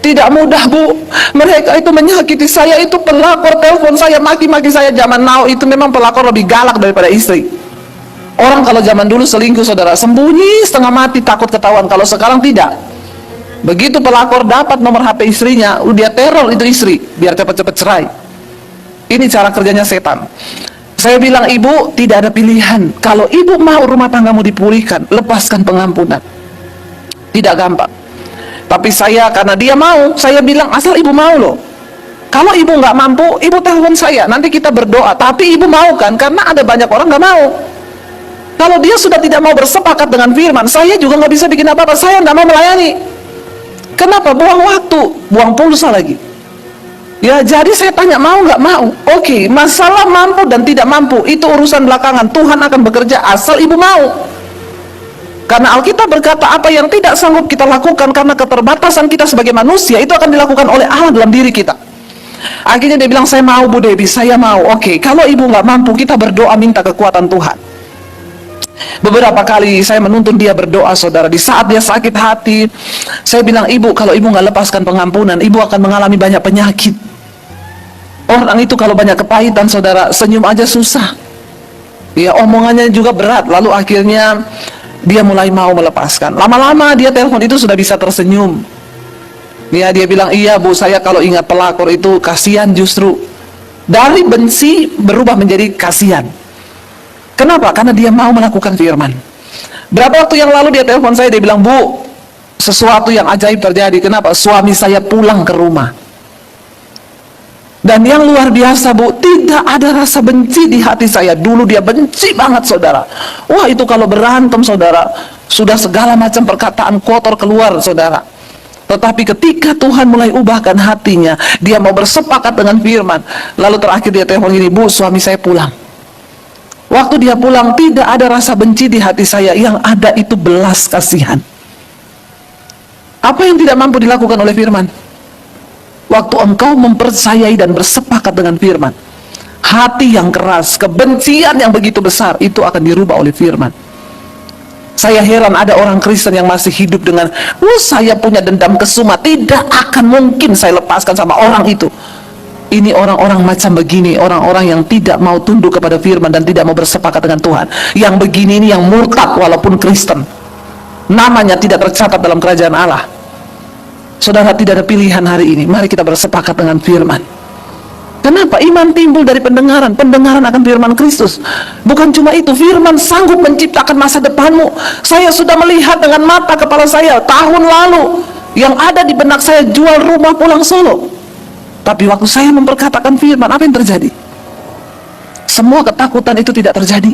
Tidak mudah Bu, mereka itu menyakiti saya, itu pelakor, telepon saya, maki-maki saya. Zaman now itu memang pelakor lebih galak daripada istri. Orang kalau zaman dulu selingkuh, saudara, sembunyi setengah mati takut ketahuan. Kalau sekarang tidak. Begitu pelakor dapat nomor HP istrinya, dia teror itu istri biar cepat-cepat cerai. Ini cara kerjanya setan. Saya bilang, ibu tidak ada pilihan. Kalau ibu mau rumah tanggamu dipulihkan, lepaskan pengampunan. Tidak gampang. Tapi saya, karena dia mau, saya bilang asal ibu mau loh. Kalau ibu nggak mampu, ibu telepon saya, nanti kita berdoa. Tapi ibu mau kan? Karena ada banyak orang nggak mau. Kalau dia sudah tidak mau bersepakat dengan firman, saya juga nggak bisa bikin apa-apa. Saya nggak mau melayani. Kenapa? Buang waktu, buang pulsa lagi. Ya, jadi saya tanya, mau nggak mau? Oke, masalah mampu dan tidak mampu itu urusan belakangan. Tuhan akan bekerja asal ibu mau. Karena Alkitab berkata apa yang tidak sanggup kita lakukan karena keterbatasan kita sebagai manusia, itu akan dilakukan oleh Allah dalam diri kita. Akhirnya dia bilang, saya mau Bu Debbie, saya mau. Oke, kalau ibu nggak mampu, kita berdoa minta kekuatan Tuhan. Beberapa kali saya menuntun dia berdoa, saudara. Di saat dia sakit hati, saya bilang, ibu, kalau ibu nggak lepaskan pengampunan, ibu akan mengalami banyak penyakit. Orang itu kalau banyak kepahitan, saudara, senyum aja susah. Ya, omongannya juga berat. Lalu akhirnya dia mulai mau melepaskan. Lama-lama dia telepon itu sudah bisa tersenyum. Ya, dia bilang, iya Bu, saya kalau ingat pelakor itu kasihan justru. Dari benci berubah menjadi kasihan. Kenapa? Karena dia mau melakukan firman. Berapa waktu yang lalu dia telepon saya, dia bilang, Bu, sesuatu yang ajaib terjadi. Kenapa? Suami saya pulang ke rumah. Dan yang luar biasa Bu, tidak ada rasa benci di hati saya. Dulu dia benci banget saudara. Wah, itu kalau berantem saudara, sudah segala macam perkataan kotor keluar saudara. Tetapi ketika Tuhan mulai ubahkan hatinya, dia mau bersepakat dengan firman. Lalu terakhir dia telepon gini, Bu, suami saya pulang. Waktu dia pulang, tidak ada rasa benci di hati saya. Yang ada itu belas kasihan. Apa yang tidak mampu dilakukan oleh firman? Waktu engkau mempercayai dan bersepakat dengan firman, hati yang keras, kebencian yang begitu besar, itu akan dirubah oleh firman. Saya heran ada orang Kristen yang masih hidup dengan, saya punya dendam kesuma, tidak akan mungkin saya lepaskan sama orang itu. Ini orang-orang macam begini, orang-orang yang tidak mau tunduk kepada firman dan tidak mau bersepakat dengan Tuhan. Yang begini ini yang murtad walaupun Kristen, namanya tidak tercatat dalam kerajaan Allah. Saudara, tidak ada pilihan hari ini. Mari kita bersepakat dengan firman. Kenapa? Iman timbul dari pendengaran. Pendengaran akan firman Kristus. Bukan cuma itu, firman sanggup menciptakan masa depanmu. Saya sudah melihat dengan mata kepala saya tahun lalu, yang ada di benak saya, jual rumah pulang Solo. Tapi waktu saya memperkatakan firman, apa yang terjadi? Semua ketakutan itu tidak terjadi.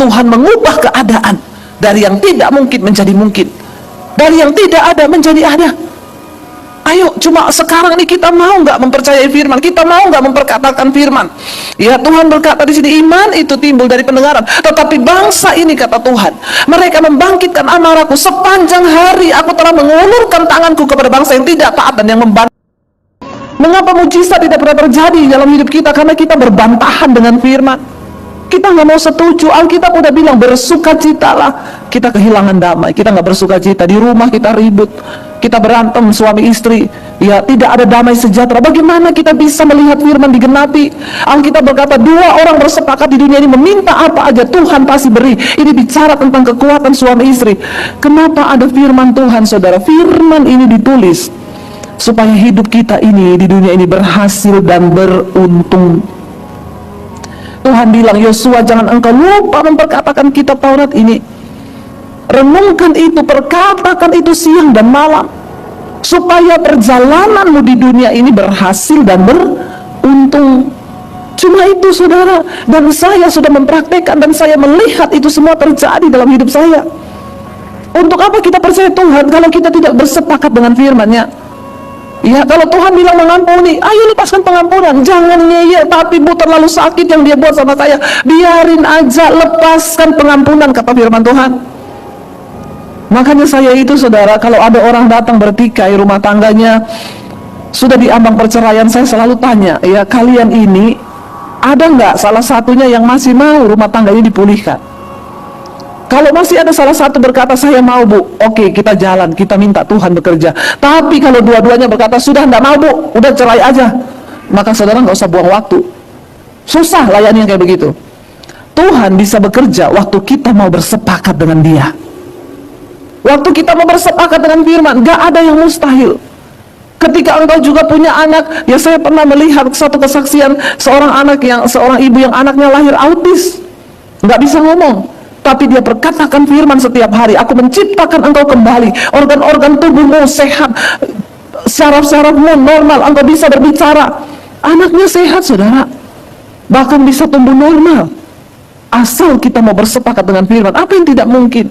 Tuhan mengubah keadaan dari yang tidak mungkin menjadi mungkin, dari yang tidak ada menjadi ada. Ayo, cuma sekarang ini kita mau nggak mempercayai firman? Kita mau nggak memperkatakan firman? Ya, Tuhan berkata di sini, iman itu timbul dari pendengaran. Tetapi bangsa ini, kata Tuhan, mereka membangkitkan amarahku. Sepanjang hari aku telah mengulurkan tanganku kepada bangsa yang tidak taat dan yang membantah. Mengapa mujizat tidak pernah terjadi dalam hidup kita? Karena kita berbantahan dengan firman. Kita nggak mau setuju. Alkitab udah bilang bersukacitalah. Kita kehilangan damai, kita nggak bersukacita. Di rumah kita ribut, kita berantem suami istri, ya tidak ada damai sejahtera. Bagaimana kita bisa melihat firman digenapi? Alkitab berkata, dua orang bersepakat di dunia ini meminta apa aja, Tuhan pasti beri. Ini bicara tentang kekuatan suami istri. Kenapa ada firman Tuhan, saudara? Firman ini ditulis supaya hidup kita ini di dunia ini berhasil dan beruntung. Tuhan bilang, Yosua, jangan engkau lupa memperkatakan kitab Taurat ini. Renungkan itu, perkatakan itu siang dan malam, supaya perjalananmu di dunia ini berhasil dan beruntung. Cuma itu saudara, dan saya sudah mempraktekkan dan saya melihat itu semua terjadi dalam hidup saya. Untuk apa kita percaya Tuhan kalau kita tidak bersepakat dengan firman-Nya? Ya, kalau Tuhan bilang mengampuni, ayo lepaskan pengampunan. Jangan ngeyel, tapi Bu, terlalu sakit yang dia buat sama saya. Biarin aja, lepaskan pengampunan, kata firman Tuhan. Makanya saya itu saudara, kalau ada orang datang bertikai, rumah tangganya sudah diambang perceraian, saya selalu tanya, ya kalian ini ada nggak salah satunya yang masih mau rumah tangganya dipulihkan? Kalau masih ada salah satu berkata, saya mau Bu, oke, kita jalan, kita minta Tuhan bekerja. Tapi kalau dua-duanya berkata, sudah nggak mau Bu, udah cerai aja, maka saudara nggak usah buang waktu. Susah layani yang kayak begitu. Tuhan bisa bekerja waktu kita mau bersepakat dengan Dia. Waktu kita mau bersepakat dengan firman, nggak ada yang mustahil. Ketika engkau juga punya anak, ya saya pernah melihat satu kesaksian seorang ibu yang anaknya lahir autis, nggak bisa ngomong. Tapi dia berkatakan firman setiap hari, aku menciptakan engkau kembali, organ-organ tubuhmu sehat, syaraf-syarafmu normal, engkau bisa berbicara. Anaknya sehat saudara, bahkan bisa tumbuh normal, asal kita mau bersepakat dengan firman. Apa yang tidak mungkin?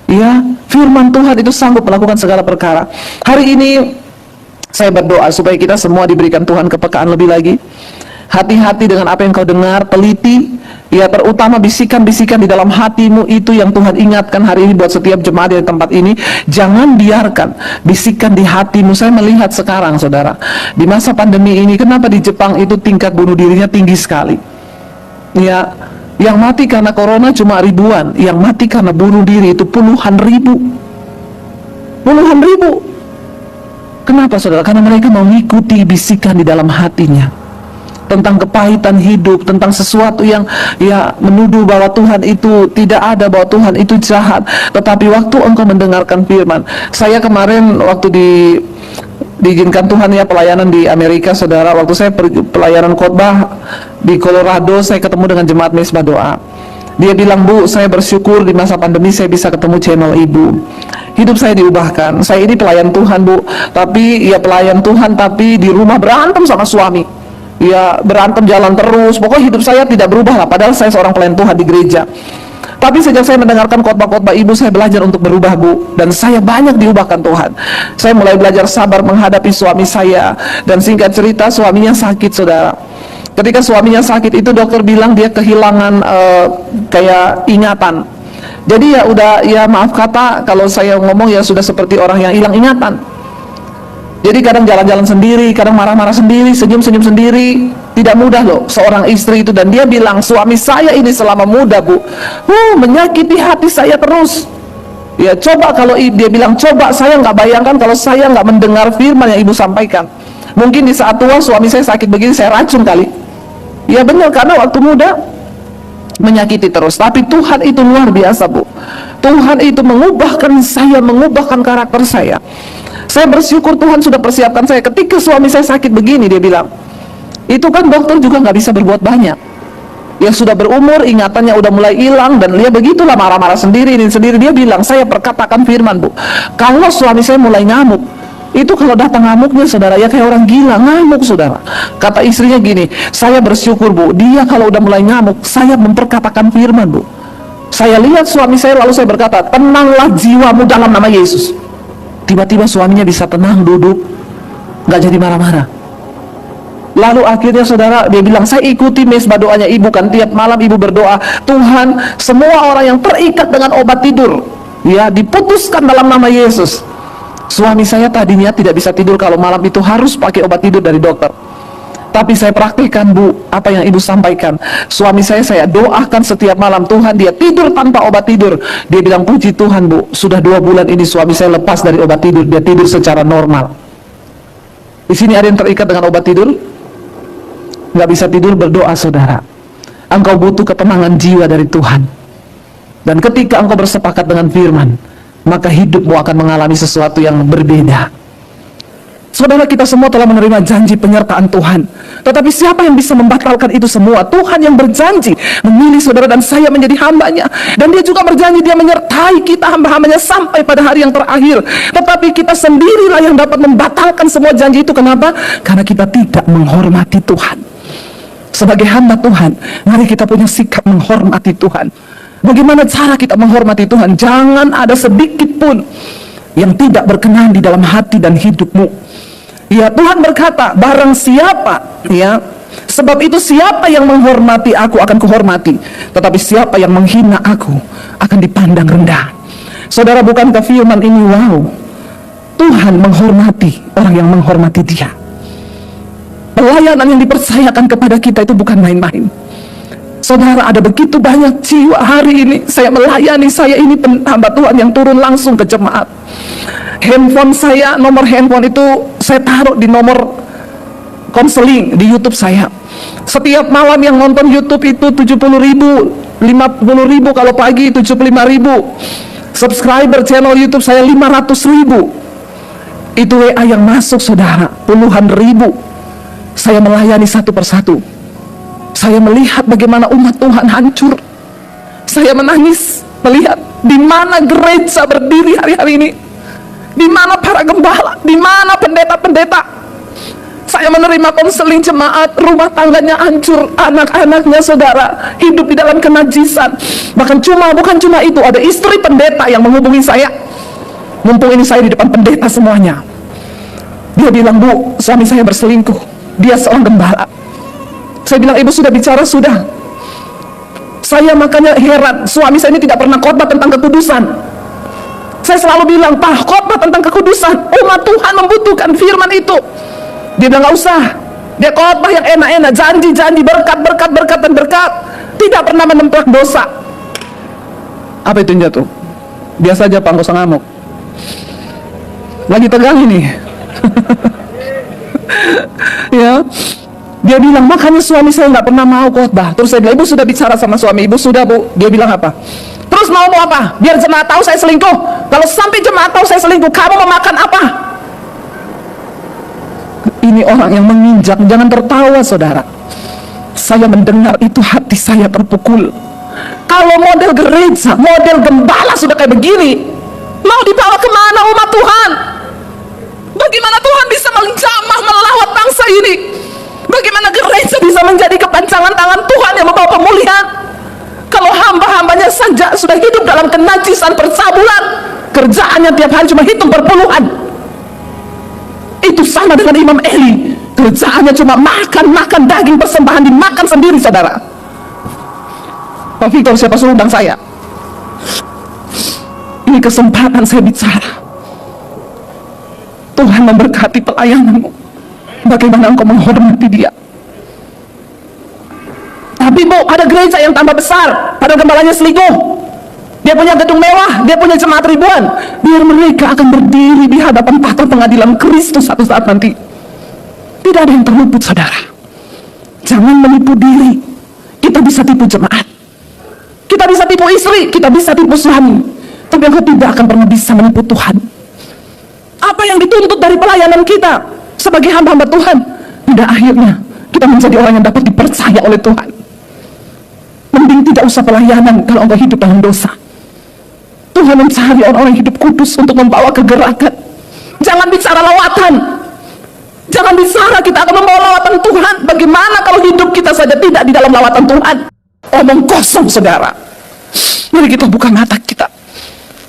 Ya, firman Tuhan itu sanggup melakukan segala perkara. Hari ini saya berdoa supaya kita semua diberikan Tuhan kepekaan lebih lagi. Hati-hati dengan apa yang kau dengar, teliti, ya, terutama bisikan-bisikan di dalam hatimu itu yang Tuhan ingatkan hari ini buat setiap jemaat di tempat ini. Jangan biarkan bisikan di hatimu. Saya melihat sekarang saudara, di masa pandemi ini, kenapa di Jepang itu tingkat bunuh dirinya tinggi sekali. Ya, yang mati karena corona cuma ribuan, yang mati karena bunuh diri itu puluhan ribu. Puluhan ribu. Kenapa saudara? Karena mereka mau mengikuti bisikan di dalam hatinya tentang kepahitan hidup, tentang sesuatu yang ya menuduh bahwa Tuhan itu tidak ada, bahwa Tuhan itu jahat. Tetapi waktu engkau mendengarkan firman, saya kemarin waktu di diizinkan Tuhan ya pelayanan di Amerika, saudara. Waktu saya pelayanan khotbah di Colorado, saya ketemu dengan jemaat Mesbah Doa. Dia bilang, Bu, saya bersyukur di masa pandemi saya bisa ketemu channel Ibu. Hidup saya diubahkan. Saya ini pelayan Tuhan, Bu, tapi ya pelayan Tuhan, tapi di rumah berantem sama suami. Ya berantem jalan terus. Pokoknya hidup saya tidak berubah lah, padahal saya seorang pelayan Tuhan di gereja. Tapi sejak saya mendengarkan khotbah-khotbah Ibu, saya belajar untuk berubah, Bu. Dan saya banyak diubahkan Tuhan. Saya mulai belajar sabar menghadapi suami saya. Dan singkat cerita, suaminya sakit, saudara. Ketika suaminya sakit itu, dokter bilang dia kehilangan kayak ingatan. Jadi ya udah, ya maaf kata, kalau saya ngomong ya sudah seperti orang yang hilang ingatan. Jadi kadang jalan-jalan sendiri, kadang marah-marah sendiri, senyum-senyum sendiri. Tidak mudah loh seorang istri itu. Dan dia bilang, suami saya ini selama muda, Bu, menyakiti hati saya terus. Ya coba kalau dia bilang, coba saya nggak bayangkan kalau saya nggak mendengar firman yang Ibu sampaikan. Mungkin di saat tua suami saya sakit begini, saya racun kali. Ya benar, karena waktu muda menyakiti terus. Tapi Tuhan itu luar biasa, Bu. Tuhan itu mengubahkan saya, mengubahkan karakter saya. Saya bersyukur Tuhan sudah persiapkan saya. Ketika suami saya sakit begini, dia bilang, itu kan dokter juga nggak bisa berbuat banyak. Ya sudah berumur, ingatannya udah mulai hilang, dan dia begitulah marah-marah sendiri, ini sendiri. Dia bilang, saya perkatakan firman, Bu, kalau suami saya mulai ngamuk, itu kalau datang ngamuknya, saudara, ya kayak orang gila, ngamuk, saudara. Kata istrinya gini, saya bersyukur, Bu, dia kalau udah mulai ngamuk, saya memperkatakan firman, Bu. Saya lihat suami saya, lalu saya berkata, tenanglah jiwamu dalam nama Yesus. Tiba-tiba suaminya bisa tenang, duduk, nggak jadi marah-marah. Lalu akhirnya, saudara, dia bilang, saya ikuti mesbah doanya Ibu kan, tiap malam Ibu berdoa, Tuhan, semua orang yang terikat dengan obat tidur, ya diputuskan dalam nama Yesus. Suami saya tadinya tidak bisa tidur kalau malam itu harus pakai obat tidur dari dokter. Tapi saya praktikkan, Bu, apa yang Ibu sampaikan. Suami saya doakan setiap malam, Tuhan, dia tidur tanpa obat tidur. Dia bilang, puji Tuhan, Bu, sudah 2 bulan ini suami saya lepas dari obat tidur, dia tidur secara normal. Di sini ada yang terikat dengan obat tidur? Nggak bisa tidur, berdoa, saudara. Engkau butuh ketenangan jiwa dari Tuhan. Dan ketika engkau bersepakat dengan firman, maka hidupmu akan mengalami sesuatu yang berbeda. Saudara, kita semua telah menerima janji penyertaan Tuhan. Tetapi siapa yang bisa membatalkan itu semua? Tuhan yang berjanji memilih saudara dan saya menjadi hambanya. Dan dia juga berjanji dia menyertai kita hamba-hambanya sampai pada hari yang terakhir. Tetapi kita sendirilah yang dapat membatalkan semua janji itu. Kenapa? Karena kita tidak menghormati Tuhan. Sebagai hamba Tuhan, mari kita punya sikap menghormati Tuhan. Bagaimana cara kita menghormati Tuhan? Jangan ada sedikit pun yang tidak berkenan di dalam hati dan hidupmu. Ya, Tuhan berkata, barang siapa, ya, sebab itu siapa yang menghormati aku akan kuhormati, tetapi siapa yang menghina aku akan dipandang rendah. Saudara, bukankah firman ini wow? Tuhan menghormati orang yang menghormati Dia. Pelayanan yang dipercayakan kepada kita itu bukan main-main. Saudara, ada begitu banyak jiwa hari ini saya melayani, saya ini hamba Tuhan yang turun langsung ke jemaat. Handphone saya, nomor handphone itu saya taruh di nomor konseling di YouTube saya. Setiap malam yang nonton YouTube itu 70.000, 50.000 kalau pagi 75.000. Subscriber channel YouTube saya 500.000. Itu WA yang masuk, saudara, puluhan ribu. Saya melayani satu persatu. Saya melihat bagaimana umat Tuhan hancur. Saya menangis melihat di mana gereja berdiri hari-hari ini, di mana para gembala, di mana pendeta-pendeta. Saya menerima konseling jemaat, rumah tangganya hancur, anak-anaknya, saudara, hidup di dalam kenajisan. Bukan cuma itu, ada istri pendeta yang menghubungi saya. Mumpung ini saya di depan pendeta semuanya. Dia bilang, Bu, suami saya berselingkuh. Dia seorang gembala. Saya bilang, Ibu sudah bicara? Sudah. Saya makanya heran, suami saya ini tidak pernah khotbah tentang kekudusan. Saya selalu bilang, Pak, khotbah tentang kekudusan. Umat Tuhan membutuhkan firman itu. Dia bilang, nggak usah. Dia khotbah yang enak-enak, janji-janji, berkat dan berkat. Tidak pernah menempelak dosa. Apa itu yang jatuh? Biasa aja, Pak, nggak usah ngamuk. Lagi tegang ini. Ya, dia bilang, makanya suami saya nggak pernah mau khotbah. Terus saya bilang, Ibu sudah bicara sama suami? Ibu sudah, Bu. Dia bilang apa? Terus mau apa? Biar jemaat tahu saya selingkuh. Kalau sampai jemaat tahu saya selingkuh, kamu mau makan apa? Ini orang yang menginjak. Jangan tertawa saudara. Saya mendengar itu hati saya terpukul. Kalau model gereja, model gembala sudah kayak begini, mau dibawa kemana umat Tuhan? Bagaimana Tuhan bisa menjamah melawat bangsa ini? Bagaimana gereja bisa menjadi kepanjangan tangan Tuhan yang membawa pemulihan? Kalau hamba-hambanya saja sudah hidup dalam kenajisan percabulan, kerjaannya tiap hari cuma hitung perpuluhan. Itu sama dengan Imam Eli, kerjaannya cuma makan daging persembahan, dimakan sendiri saudara. Pak Victor, siapa suruh undang saya? Ini kesempatan saya bicara. Tuhan memberkati pelayananmu. Bagaimana engkau menghormati dia? Tapi Bu, ada gereja yang tambah besar, padahal gembalanya selingkuh. Dia punya gedung mewah, dia punya jemaat ribuan. Biar mereka akan berdiri di hadapan tahta pengadilan Kristus satu saat nanti. Tidak ada yang terluput saudara. Jangan menipu diri. Kita bisa tipu jemaat, kita bisa tipu istri, kita bisa tipu suami, tapi engkau tidak akan pernah bisa menipu Tuhan. Apa yang dituntut dari pelayanan kita sebagai hamba-hamba Tuhan, pada akhirnya kita menjadi orang yang dapat dipercaya oleh Tuhan. Mending tidak usah pelayanan kalau engkau hidup dalam dosa. Tuhan mencari orang-orang hidup kudus untuk membawa kegerakan. Jangan bicara lawatan, jangan bicara kita akan membawa lawatan Tuhan. Bagaimana kalau hidup kita saja tidak di dalam lawatan Tuhan? Omong kosong saudara. Mari kita buka mata kita.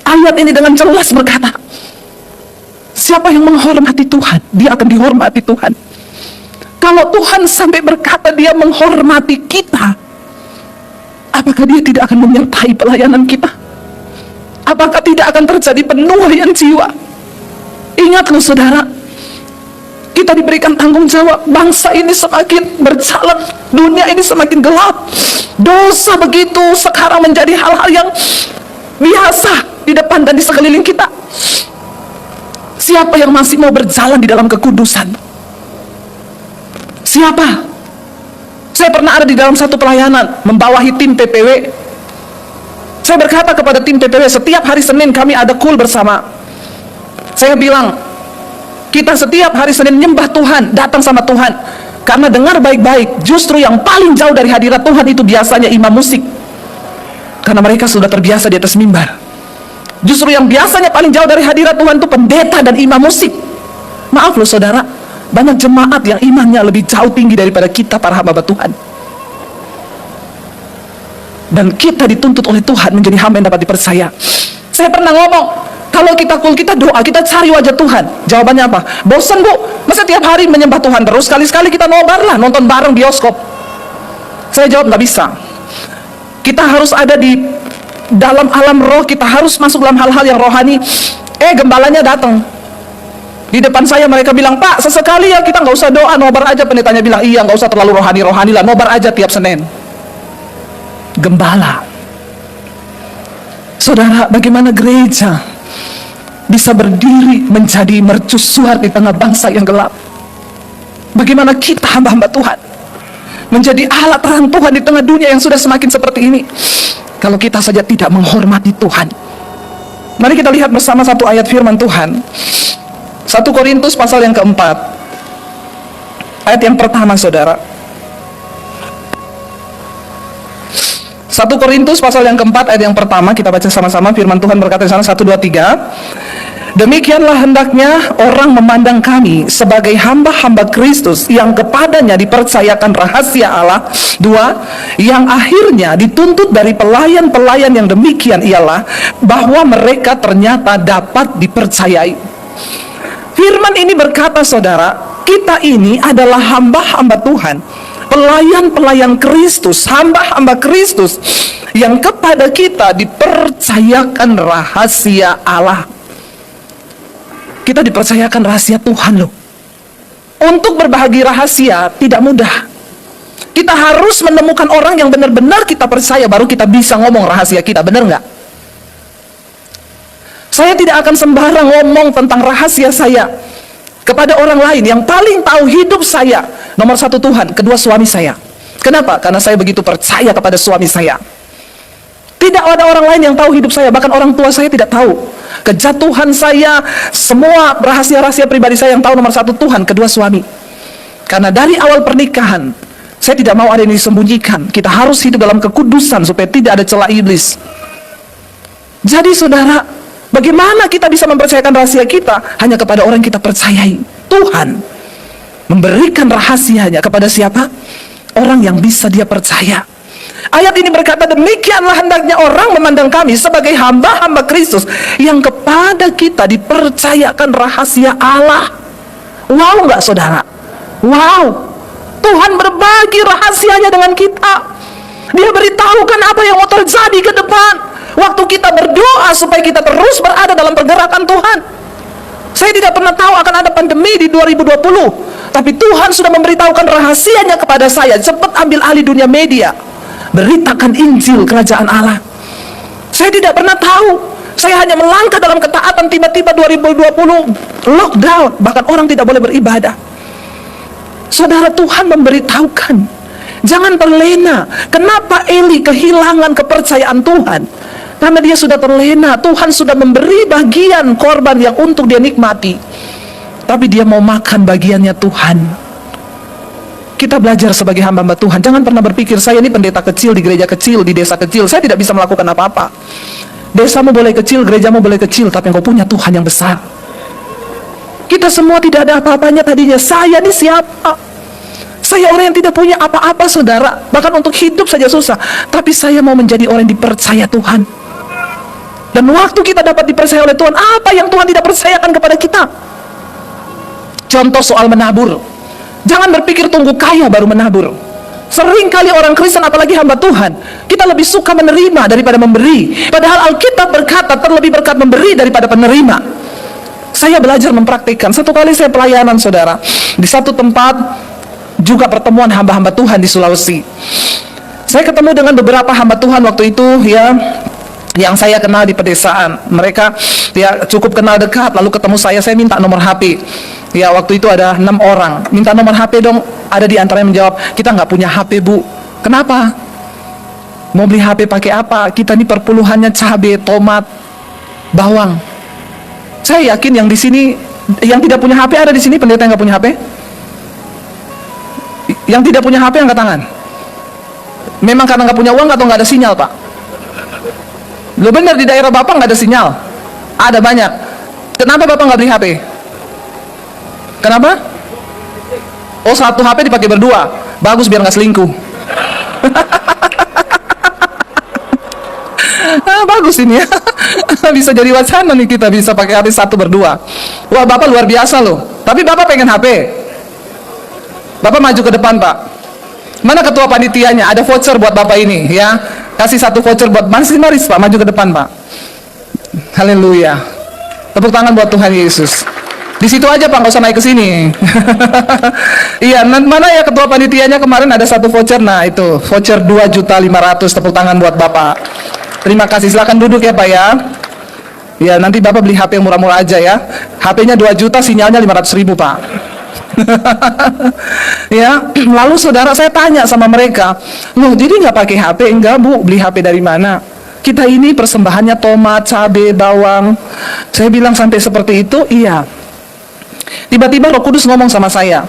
Ayat ini dengan jelas berkata, siapa yang menghormati Tuhan, dia akan dihormati Tuhan. Kalau Tuhan sampai berkata dia menghormati kita, apakah dia tidak akan menyertai pelayanan kita? Apakah tidak akan terjadi penuaian jiwa? Ingat loh saudara, kita diberikan tanggung jawab. Bangsa ini semakin berjalan, dunia ini semakin gelap. Dosa begitu sekarang menjadi hal-hal yang biasa di depan dan di sekeliling kita. Siapa yang masih mau berjalan di dalam kekudusan? Siapa? Saya pernah ada di dalam satu pelayanan, membawahi tim PPW. Saya berkata kepada tim PPW, setiap hari Senin kami ada kul bersama. Saya bilang, kita setiap hari Senin menyembah Tuhan, datang sama Tuhan. Karena dengar baik-baik, justru yang paling jauh dari hadirat Tuhan itu biasanya imam musik. Karena mereka sudah terbiasa di atas mimbar. Justru yang biasanya paling jauh dari hadirat Tuhan itu pendeta dan imam musik. Maaf loh saudara, banyak jemaat yang imannya lebih jauh tinggi daripada kita para hamba Tuhan. Dan kita dituntut oleh Tuhan menjadi hamba yang dapat dipercaya. Saya pernah ngomong, kalau kita kul, kita doa, kita cari wajah Tuhan. Jawabannya apa? Bosan Bu, masa tiap hari menyembah Tuhan terus? Sekali-sekali kita nobar lah, nonton bareng bioskop. Saya jawab, nggak bisa. Kita harus ada di dalam alam roh, kita harus masuk dalam hal-hal yang rohani. Gembalanya datang di depan saya, mereka bilang, Pak, sesekali ya kita nggak usah doa, nobar aja. Pendetanya bilang, iya nggak usah terlalu rohani-rohani lah, nobar aja tiap Senin. Gembala. Saudara, bagaimana gereja bisa berdiri menjadi mercusuar di tengah bangsa yang gelap? Bagaimana kita hamba-hamba Tuhan menjadi alat terang Tuhan di tengah dunia yang sudah semakin seperti ini, kalau kita saja tidak menghormati Tuhan? Mari kita lihat bersama satu ayat firman Tuhan, 1 Korintus pasal yang keempat, ayat yang pertama saudara. 1 Korintus pasal yang keempat ayat yang pertama, kita baca sama-sama. Firman Tuhan berkata di sana, 1, 2, 3. Demikianlah hendaknya orang memandang kami sebagai hamba-hamba Kristus yang kepadanya dipercayakan rahasia Allah. 2. Yang akhirnya dituntut dari pelayan-pelayan yang demikian ialah bahwa mereka ternyata dapat dipercayai. Firman ini berkata saudara, kita ini adalah hamba-hamba Tuhan, pelayan-pelayan Kristus, hamba-hamba Kristus yang kepada kita dipercayakan rahasia Allah. Kita dipercayakan rahasia Tuhan loh. Untuk berbagi rahasia tidak mudah. Kita harus menemukan orang yang benar-benar kita percaya, baru kita bisa ngomong rahasia kita, benar nggak? Saya tidak akan sembarang ngomong tentang rahasia saya kepada orang lain. Yang paling tahu hidup saya, nomor 1 Tuhan, kedua suami saya. Kenapa? Karena saya begitu percaya kepada suami saya. Tidak ada orang lain yang tahu hidup saya, bahkan orang tua saya tidak tahu. Kejatuhan saya, semua rahasia-rahasia pribadi saya yang tahu nomor satu Tuhan, kedua suami. Karena dari awal pernikahan, saya tidak mau ada yang disembunyikan. Kita harus hidup dalam kekudusan supaya tidak ada celah iblis. Jadi saudara, bagaimana kita bisa mempercayakan rahasia kita hanya kepada orang yang kita percayai? Tuhan memberikan rahasianya kepada siapa? Orang yang bisa dia percaya. Ayat ini berkata, demikianlah hendaknya orang memandang kami sebagai hamba-hamba Kristus yang kepada kita dipercayakan rahasia Allah. Wow nggak saudara? Wow, Tuhan berbagi rahasianya dengan kita. Dia beritahukan apa yang mau terjadi ke depan waktu kita berdoa supaya kita terus berada dalam pergerakan Tuhan. Saya tidak pernah tahu akan ada pandemi di 2020, tapi Tuhan sudah memberitahukan rahasianya kepada saya. Cepat ambil alih dunia media, beritakan Injil kerajaan Allah. Saya tidak pernah tahu. Saya hanya melangkah dalam ketaatan, tiba-tiba 2020 lockdown, bahkan orang tidak boleh beribadah. Saudara, Tuhan memberitahukan, jangan terlena. Kenapa Eli kehilangan kepercayaan Tuhan? Karena dia sudah terlena. Tuhan sudah memberi bagian korban yang untuk dia nikmati, tapi dia mau makan bagiannya Tuhan. Kita belajar sebagai hamba-hamba Tuhan, jangan pernah berpikir, saya ini pendeta kecil di gereja kecil, di desa kecil, saya tidak bisa melakukan apa-apa. Desamu boleh kecil, gerejamu boleh kecil, tapi engkau punya Tuhan yang besar. Kita semua tidak ada apa-apanya tadinya. Saya ini siapa? Saya orang yang tidak punya apa-apa saudara, bahkan untuk hidup saja susah. Tapi saya mau menjadi orang yang dipercaya Tuhan. Dan waktu kita dapat dipercaya oleh Tuhan, apa yang Tuhan tidak percayakan kepada kita? Contoh soal menabur. Jangan berpikir tunggu kaya baru menabur. Sering kali orang Kristen, apalagi hamba Tuhan, kita lebih suka menerima daripada memberi. Padahal Alkitab berkata terlebih berkat memberi daripada penerima. Saya belajar mempraktikkan. Satu kali saya pelayanan saudara, di satu tempat juga pertemuan hamba-hamba Tuhan di Sulawesi. Saya ketemu dengan beberapa hamba Tuhan waktu itu ya, yang saya kenal di pedesaan. Mereka ya cukup kenal dekat, lalu ketemu saya minta nomor HP. Ya waktu itu ada 6 orang, minta nomor HP dong. Ada di antaranya menjawab, kita nggak punya HP bu. Kenapa? Mau beli HP pakai apa? Kita ini perpuluhannya cabai, tomat, bawang. Saya yakin yang di sini, yang tidak punya HP ada di sini, pendeta yang nggak punya HP? Yang tidak punya HP angkat tangan. Memang karena nggak punya uang atau nggak ada sinyal pak? Lo benar di daerah bapak nggak ada sinyal? Ada banyak. Kenapa bapak nggak beli HP? Kenapa? Oh, satu HP dipakai berdua. Bagus biar nggak selingkuh. Bagus ini ya. Bisa jadi wacana nih, kita bisa pakai HP satu berdua. Wah, bapak luar biasa loh. Tapi bapak pengen HP. Bapak maju ke depan pak. Mana ketua panitianya? Ada voucher buat bapak ini ya. Kasih satu voucher buat maris pak. Maju ke depan pak. Haleluya. Tepuk tangan buat Tuhan Yesus. Di situ aja pak, nggak usah naik ke sini. Iya, mana ya ketua panitianya kemarin ada satu voucher. Nah itu voucher 2.500.000. Tepuk tangan buat bapak. Terima kasih. Silakan duduk ya pak ya. Ya nanti bapak beli HP yang murah-murah aja ya. HP-nya 2 juta, sinyalnya 500.000 pak. Ya, lalu saudara saya tanya sama mereka, loh jadi nggak pakai HP? Enggak bu, beli HP dari mana? Kita ini persembahannya tomat, cabai, bawang. Saya bilang sampai seperti itu, iya. Tiba-tiba Roh Kudus ngomong sama saya,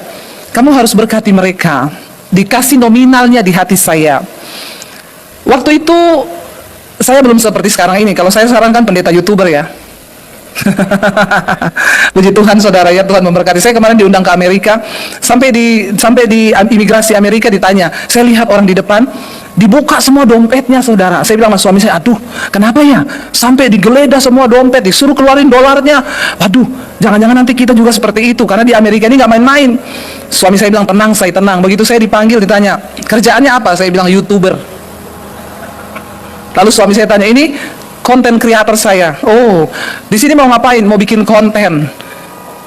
kamu harus berkati mereka. Dikasih nominalnya di hati saya. Waktu itu saya belum seperti sekarang ini. Kalau saya sekarang kan pendeta YouTuber ya. Puji Tuhan saudara ya, Tuhan memberkati. Saya kemarin diundang ke Amerika, sampai di imigrasi Amerika ditanya, saya lihat orang di depan dibuka semua dompetnya saudara. Saya bilang sama suami saya, aduh kenapa ya sampai digeledah semua dompet, disuruh keluarin dolarnya. Waduh, jangan-jangan nanti kita juga seperti itu, karena di Amerika ini nggak main-main. Suami saya bilang tenang, saya tenang. Begitu saya dipanggil ditanya kerjaannya apa, saya bilang YouTuber. Lalu suami saya tanya, ini konten kreator saya. Oh, di sini mau ngapain? Mau bikin konten.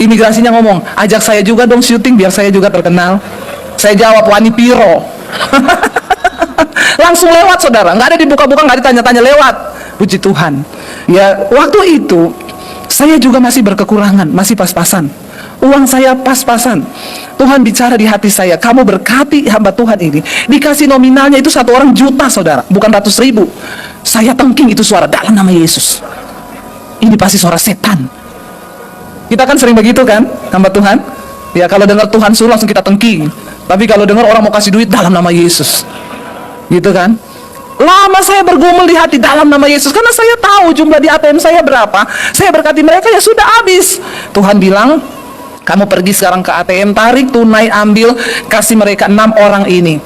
Imigrasinya ngomong, ajak saya juga dong syuting biar saya juga terkenal. Saya jawab, wani piro. Langsung lewat saudara, nggak ada dibuka-buka, nggak ditanya-tanya, lewat. Puji Tuhan. Ya, waktu itu saya juga masih berkekurangan, masih pas-pasan. Uang saya pas-pasan. Tuhan bicara di hati saya, kamu berkati hamba Tuhan ini. Dikasih nominalnya itu satu orang juta saudara, bukan ratus ribu. Saya tengking itu suara dalam nama Yesus. Ini pasti suara setan. Kita kan sering begitu kan, hamba Tuhan? Ya, kalau dengar Tuhan suruh langsung kita tengking. Tapi kalau dengar orang mau kasih duit dalam nama Yesus, gitu kan? Lama saya bergumul di hati dalam nama Yesus, karena saya tahu jumlah di ATM saya berapa. Saya berkati mereka, ya sudah habis. Tuhan bilang, kamu pergi sekarang ke ATM, tarik tunai, ambil, kasih mereka 6 orang ini.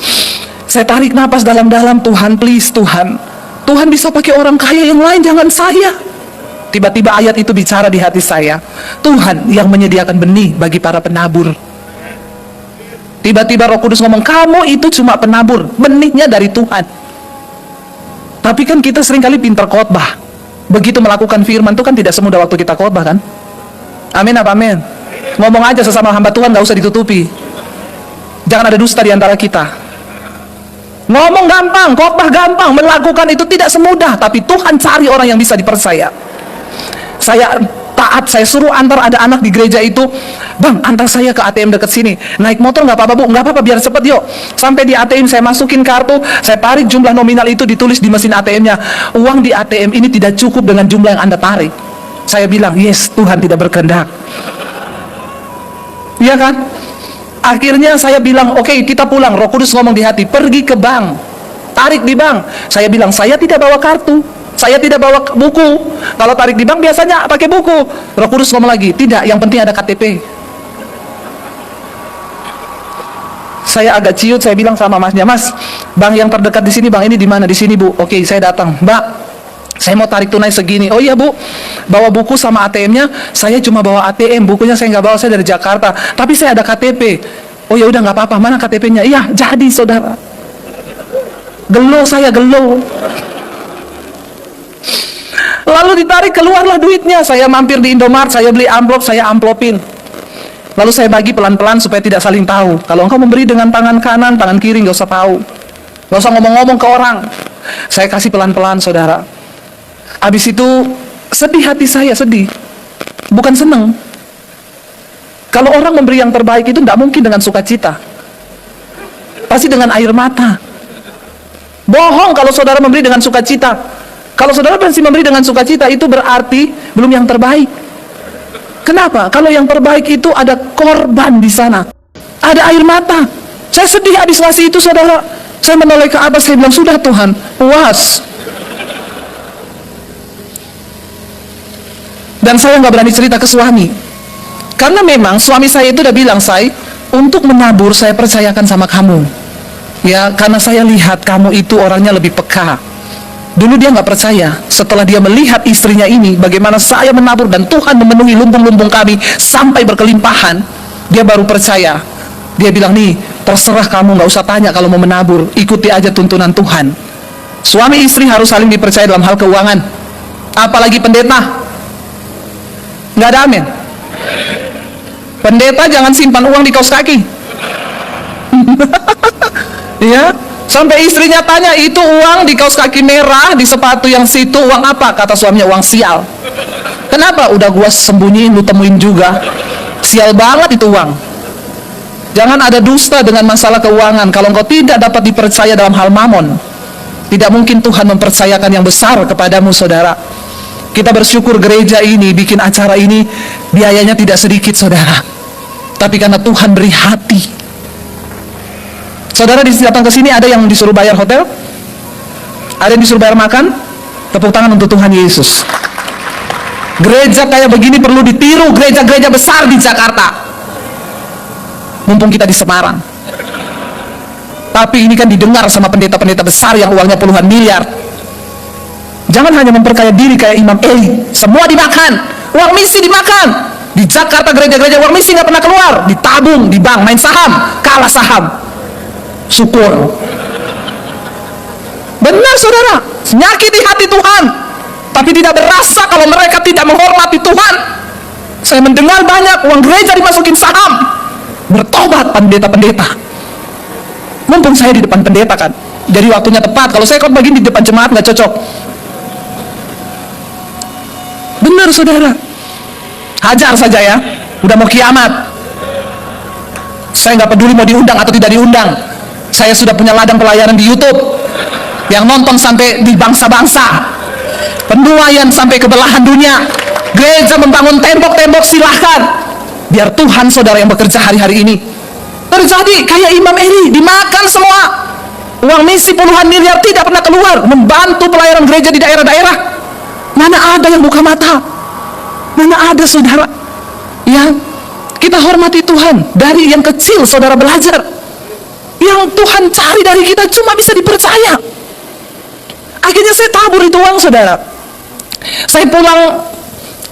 Saya tarik napas dalam-dalam, Tuhan please Tuhan. Tuhan bisa pakai orang kaya yang lain, jangan saya. Tiba-tiba ayat itu bicara di hati saya, Tuhan yang menyediakan benih bagi para penabur. Tiba-tiba Roh Kudus ngomong, kamu itu cuma penabur, benihnya dari Tuhan. Tapi kan kita seringkali pintar khotbah. Begitu melakukan firman itu kan tidak semudah waktu kita khotbah kan? Amin apa amin? Ngomong aja sesama hamba Tuhan, gak usah ditutupi. Jangan ada dusta di antara kita. Ngomong gampang, khotbah gampang, melakukan itu tidak semudah. Tapi Tuhan cari orang yang bisa dipercaya. Saya taat, saya suruh antar, ada anak di gereja itu, bang antar saya ke ATM dekat sini, naik motor nggak apa-apa bu, nggak apa-apa biar cepet yuk. Sampai di ATM saya masukin kartu, saya tarik jumlah nominal itu, ditulis di mesin ATM-nya, uang di ATM ini tidak cukup dengan jumlah yang Anda tarik. Saya bilang yes, Tuhan tidak berkehendak. Iya kan? Akhirnya saya bilang oke, kita pulang. Roh Kudus ngomong di hati, pergi ke bank, tarik di bank. Saya bilang saya tidak bawa kartu, saya tidak bawa buku. Kalau tarik di bank biasanya pakai buku. Roh Kudus ngomong lagi, tidak, yang penting ada KTP. Saya agak ciut, saya bilang sama masnya, mas, bank yang terdekat di sini, bang ini di mana? Di sini bu. Oke, saya datang. Mbak, saya mau tarik tunai segini. Oh iya bu, bawa buku sama ATM-nya. Saya cuma bawa ATM, bukunya saya nggak bawa, saya dari Jakarta. Tapi saya ada KTP. Oh ya udah nggak apa-apa. Mana KTP-nya? Iya, jadi saudara. Gelo saya, gelo. Lalu ditarik, keluarlah duitnya. Saya mampir di Indomaret, saya beli amplop, saya amplopin. Lalu saya bagi pelan-pelan supaya tidak saling tahu. Kalau engkau memberi dengan tangan kanan, tangan kiri nggak usah tahu. Nggak usah ngomong-ngomong ke orang. Saya kasih pelan-pelan, saudara. Habis itu sedih hati saya, sedih. Bukan seneng. Kalau orang memberi yang terbaik itu tidak mungkin dengan sukacita. Pasti dengan air mata. Bohong kalau saudara memberi dengan sukacita. Kalau saudara masih memberi dengan sukacita, itu berarti belum yang terbaik. Kenapa? Kalau yang terbaik itu ada korban di sana, ada air mata. Saya sedih habis ngasih itu, saudara. Saya menoleh ke atas, saya bilang, sudah Tuhan, puas. Dan saya nggak berani cerita ke suami, karena memang suami saya itu udah bilang, saya untuk menabur saya percayakan sama kamu. Ya, karena saya lihat kamu itu orangnya lebih peka. Dulu dia nggak percaya. Setelah dia melihat istrinya ini, bagaimana saya menabur dan Tuhan memenuhi lumbung-lumbung kami sampai berkelimpahan, dia baru percaya. Dia bilang, nih terserah kamu, nggak usah tanya kalau mau menabur, ikuti aja tuntunan Tuhan. Suami istri harus saling dipercaya dalam hal keuangan. Apalagi pendeta. Nggak ada amin. Pendeta jangan simpan uang di kaos kaki. Ya. Sampai istrinya tanya, itu uang di kaos kaki merah, di sepatu yang situ uang apa? Kata suaminya, uang sial. Kenapa? Udah gua sembunyiin, lu temuin juga. Sial banget itu uang. Jangan ada dusta dengan masalah keuangan. Kalau engkau tidak dapat dipercaya dalam hal mamon, tidak mungkin Tuhan mempercayakan yang besar kepadamu, saudara. Kita bersyukur gereja ini, bikin acara ini, biayanya tidak sedikit, saudara. Tapi karena Tuhan beri hati. Saudara datang ke sini, ada yang disuruh bayar hotel, ada yang disuruh bayar makan. Tepuk tangan untuk Tuhan Yesus. Gereja kayak begini perlu ditiru, gereja-gereja besar di Jakarta. Mumpung kita di Semarang. Tapi ini kan didengar sama pendeta-pendeta besar yang uangnya puluhan miliar. Jangan hanya memperkaya diri kayak Imam Eli, semua dimakan, uang misi dimakan. Di Jakarta gereja-gereja uang misi nggak pernah keluar, ditabung di bank, main saham, kalah saham. Syukur. Benar saudara, menyakiti hati Tuhan, tapi tidak berasa kalau mereka tidak menghormati Tuhan. Saya mendengar banyak uang gereja dimasukin saham. Bertobat pendeta-pendeta. Mumpung saya di depan pendeta kan, jadi waktunya tepat. Kalau saya khotbah begini di depan jemaat nggak cocok. Benar saudara, hajar saja ya. Udah mau kiamat. Saya nggak peduli mau diundang atau tidak diundang. Saya sudah punya ladang pelayanan di YouTube. Yang nonton sampai di bangsa-bangsa, penduaian sampai ke belahan dunia, gereja membangun tembok-tembok, silahkan. Biar Tuhan saudara yang bekerja hari-hari ini. Terjadi kayak Imam Eli, dimakan semua. Uang misi puluhan miliar tidak pernah keluar, membantu pelayanan gereja di daerah-daerah. Mana ada yang buka mata? Mana ada saudara? Ya, kita hormati Tuhan. Dari yang kecil saudara belajar. Yang Tuhan cari dari kita cuma bisa dipercaya. Akhirnya saya tabur itu uang saudara. Saya pulang,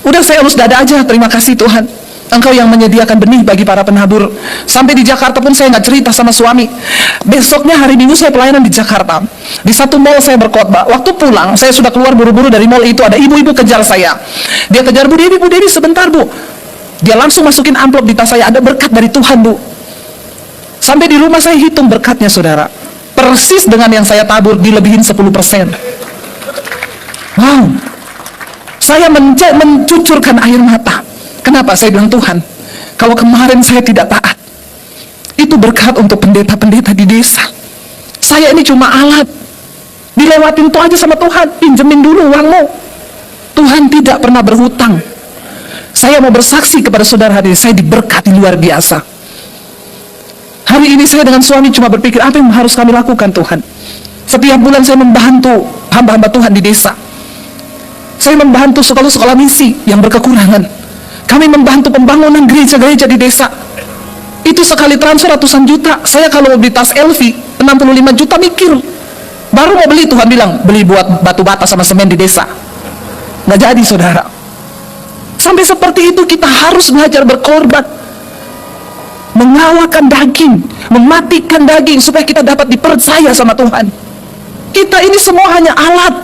udah saya urus dada aja, terima kasih Tuhan. Engkau yang menyediakan benih bagi para penabur. Sampai di Jakarta pun saya nggak cerita sama suami. Besoknya hari Minggu saya pelayanan di Jakarta. Di satu mall saya berkhotbah. Waktu pulang, saya sudah keluar buru-buru dari mall itu. Ada ibu-ibu kejar saya. Dia kejar, Bu Dewi sebentar Bu. Dia langsung masukin amplop di tas saya. Ada berkat dari Tuhan Bu. Sampai di rumah saya hitung berkatnya saudara. Persis dengan yang saya tabur, dilebihin 10%. Wow. Saya mencucurkan air mata. Kenapa? Saya bilang, Tuhan, kalau kemarin saya tidak taat, itu berkat untuk pendeta-pendeta di desa. Saya ini cuma alat. Dilewatin tuh aja sama Tuhan, pinjemin dulu uangmu. Tuhan tidak pernah berhutang. Saya mau bersaksi kepada saudara hari ini, saya diberkati luar biasa. Hari ini saya dengan suami cuma berpikir, apa yang harus kami lakukan Tuhan? Setiap bulan saya membantu hamba-hamba Tuhan di desa. Saya membantu sekolah-sekolah misi yang berkekurangan. Kami membantu pembangunan gereja-gereja di desa. Itu sekali transfer ratusan juta. Saya kalau mau beli tas LV 65 juta mikir. Baru mau beli Tuhan bilang, beli buat batu bata sama semen di desa. Nggak jadi saudara. Sampai seperti itu kita harus belajar berkorban. Mengawakan daging, mematikan daging supaya kita dapat dipercaya sama Tuhan. Kita ini semua hanya alat.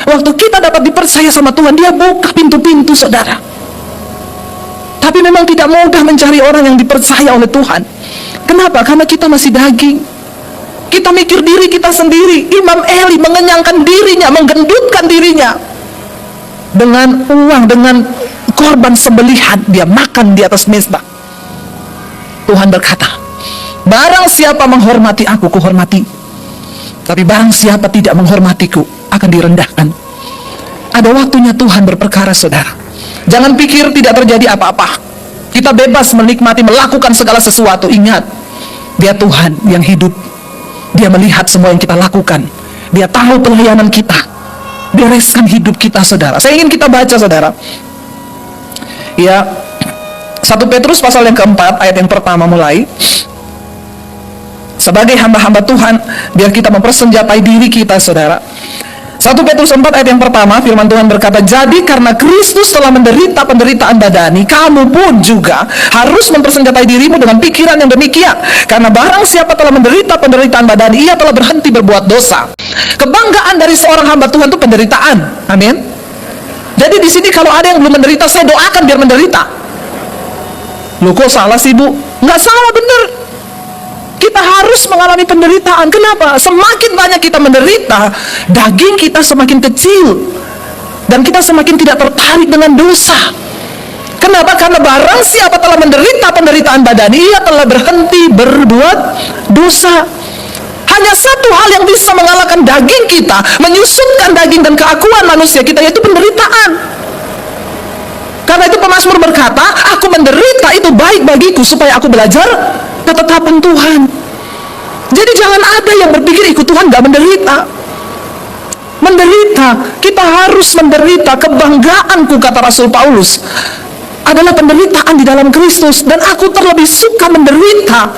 Waktu kita dapat dipercaya sama Tuhan, Dia buka pintu-pintu saudara. Tapi memang tidak mudah mencari orang yang dipercaya oleh Tuhan. Kenapa? Karena kita masih daging. Kita mikir diri kita sendiri. Imam Eli mengenyangkan dirinya, menggendutkan dirinya. Dengan uang, dengan korban sembelihan, dia makan di atas mezbah. Tuhan berkata, barang siapa menghormati aku, kuhormati. Tapi barang siapa tidak menghormatiku, akan direndahkan. Ada waktunya Tuhan berperkara saudara. Jangan pikir tidak terjadi apa-apa. Kita bebas menikmati, melakukan segala sesuatu. Ingat, Dia Tuhan yang hidup. Dia melihat semua yang kita lakukan. Dia tahu pelayanan kita. Bereskan hidup kita saudara. Saya ingin kita baca saudara. Ya, 1 Petrus pasal yang keempat, ayat yang pertama mulai. Sebagai hamba-hamba Tuhan, biar kita mempersenjatai diri kita saudara. 1 Petrus 4 ayat yang pertama, firman Tuhan berkata, jadi karena Kristus telah menderita penderitaan badani, kamu pun juga harus mempersenjatai dirimu dengan pikiran yang demikian. Karena barang siapa telah menderita penderitaan badani, ia telah berhenti berbuat dosa. Kebanggaan dari seorang hamba Tuhan itu penderitaan. Amin. Jadi di sini kalau ada yang belum menderita, saya doakan biar menderita. Loh kok salah sih Bu? Nggak salah, bener. Kita harus mengalami penderitaan. Kenapa? Semakin banyak kita menderita, daging kita semakin kecil. Dan kita semakin tidak tertarik dengan dosa. Kenapa? Karena barang siapa telah menderita penderitaan badani, ia telah berhenti berbuat dosa. Hanya satu hal yang bisa mengalahkan daging kita, menyusutkan daging dan keakuan manusia kita, yaitu penderitaan. Karena itu pemazmur berkata, aku menderita itu baik bagiku, supaya aku belajar ketetapan Tuhan. Jadi jangan ada yang berpikir ikut Tuhan gak menderita. Menderita, kita harus menderita. Kebanggaanku, kata Rasul Paulus, adalah penderitaan di dalam Kristus. Dan aku terlebih suka menderita.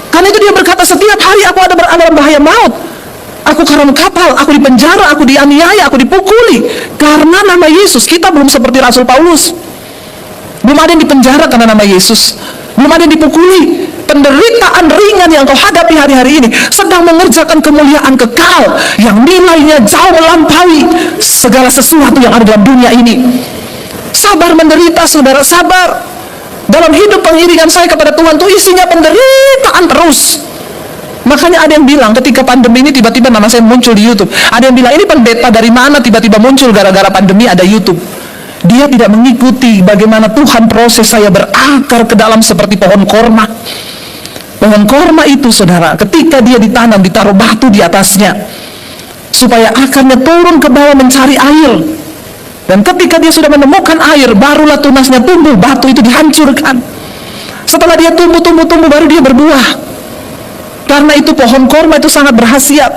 Karena itu dia berkata, setiap hari aku ada dalam bahaya maut. Aku karam kapal, aku dipenjara, aku dianiaya, aku dipukuli. Karena nama Yesus. Kita belum seperti Rasul Paulus. Belum ada yang dipenjara karena nama Yesus. Belum ada yang dipukuli. Penderitaan ringan yang kau hadapi hari-hari ini sedang mengerjakan kemuliaan kekal yang nilainya jauh melampaui segala sesuatu yang ada dalam dunia ini. Sabar menderita saudara, sabar. Dalam hidup pengiringan saya kepada Tuhan itu isinya penderitaan terus. Makanya ada yang bilang ketika pandemi ini tiba-tiba nama saya muncul di YouTube. Ada yang bilang ini pendeta dari mana tiba-tiba muncul gara-gara pandemi ada YouTube. Dia tidak mengikuti bagaimana Tuhan proses saya berakar ke dalam seperti pohon korma. Pohon korma itu saudara, ketika dia ditanam, ditaruh batu di atasnya. supaya akarnya turun ke bawah mencari air. Dan ketika dia sudah menemukan air, barulah tunasnya tumbuh, batu itu dihancurkan. Setelah dia tumbuh, baru dia berbuah. Karena itu pohon korma itu sangat berkhasiat.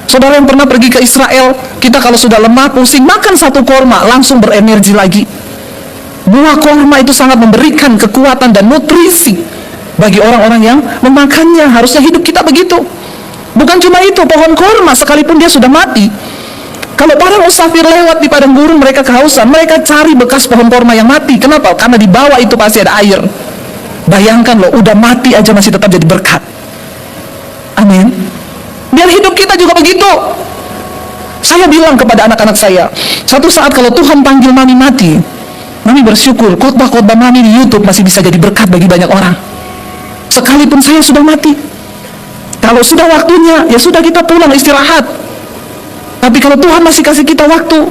Saudara yang pernah pergi ke Israel, kita kalau sudah lemah, pusing, makan satu korma, langsung berenergi lagi. Buah korma itu sangat memberikan kekuatan dan nutrisi bagi orang-orang yang memakannya. Harusnya hidup kita begitu. Bukan cuma itu, pohon korma sekalipun dia sudah mati, kalau para musafir lewat di padang gurun, mereka kehausan, mereka cari bekas pohon korma yang mati. Kenapa? Karena di bawah itu pasti ada air. Bayangkan loh, udah mati aja masih tetap jadi berkat. Amin. Biar hidup kita juga begitu. Saya bilang kepada anak-anak saya, satu saat kalau Tuhan panggil mami mati, mami bersyukur khotbah-khotbah mami di YouTube masih bisa jadi berkat bagi banyak orang. Sekalipun saya sudah mati, kalau sudah waktunya, ya sudah, kita pulang istirahat. Tapi kalau Tuhan masih kasih kita waktu,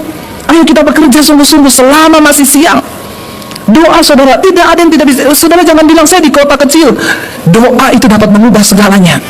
ayo kita bekerja sungguh-sungguh selama masih siang. Doa, saudara, tidak ada yang tidak bisa. Saudara jangan bilang saya di kota kecil. Doa itu dapat mengubah segalanya.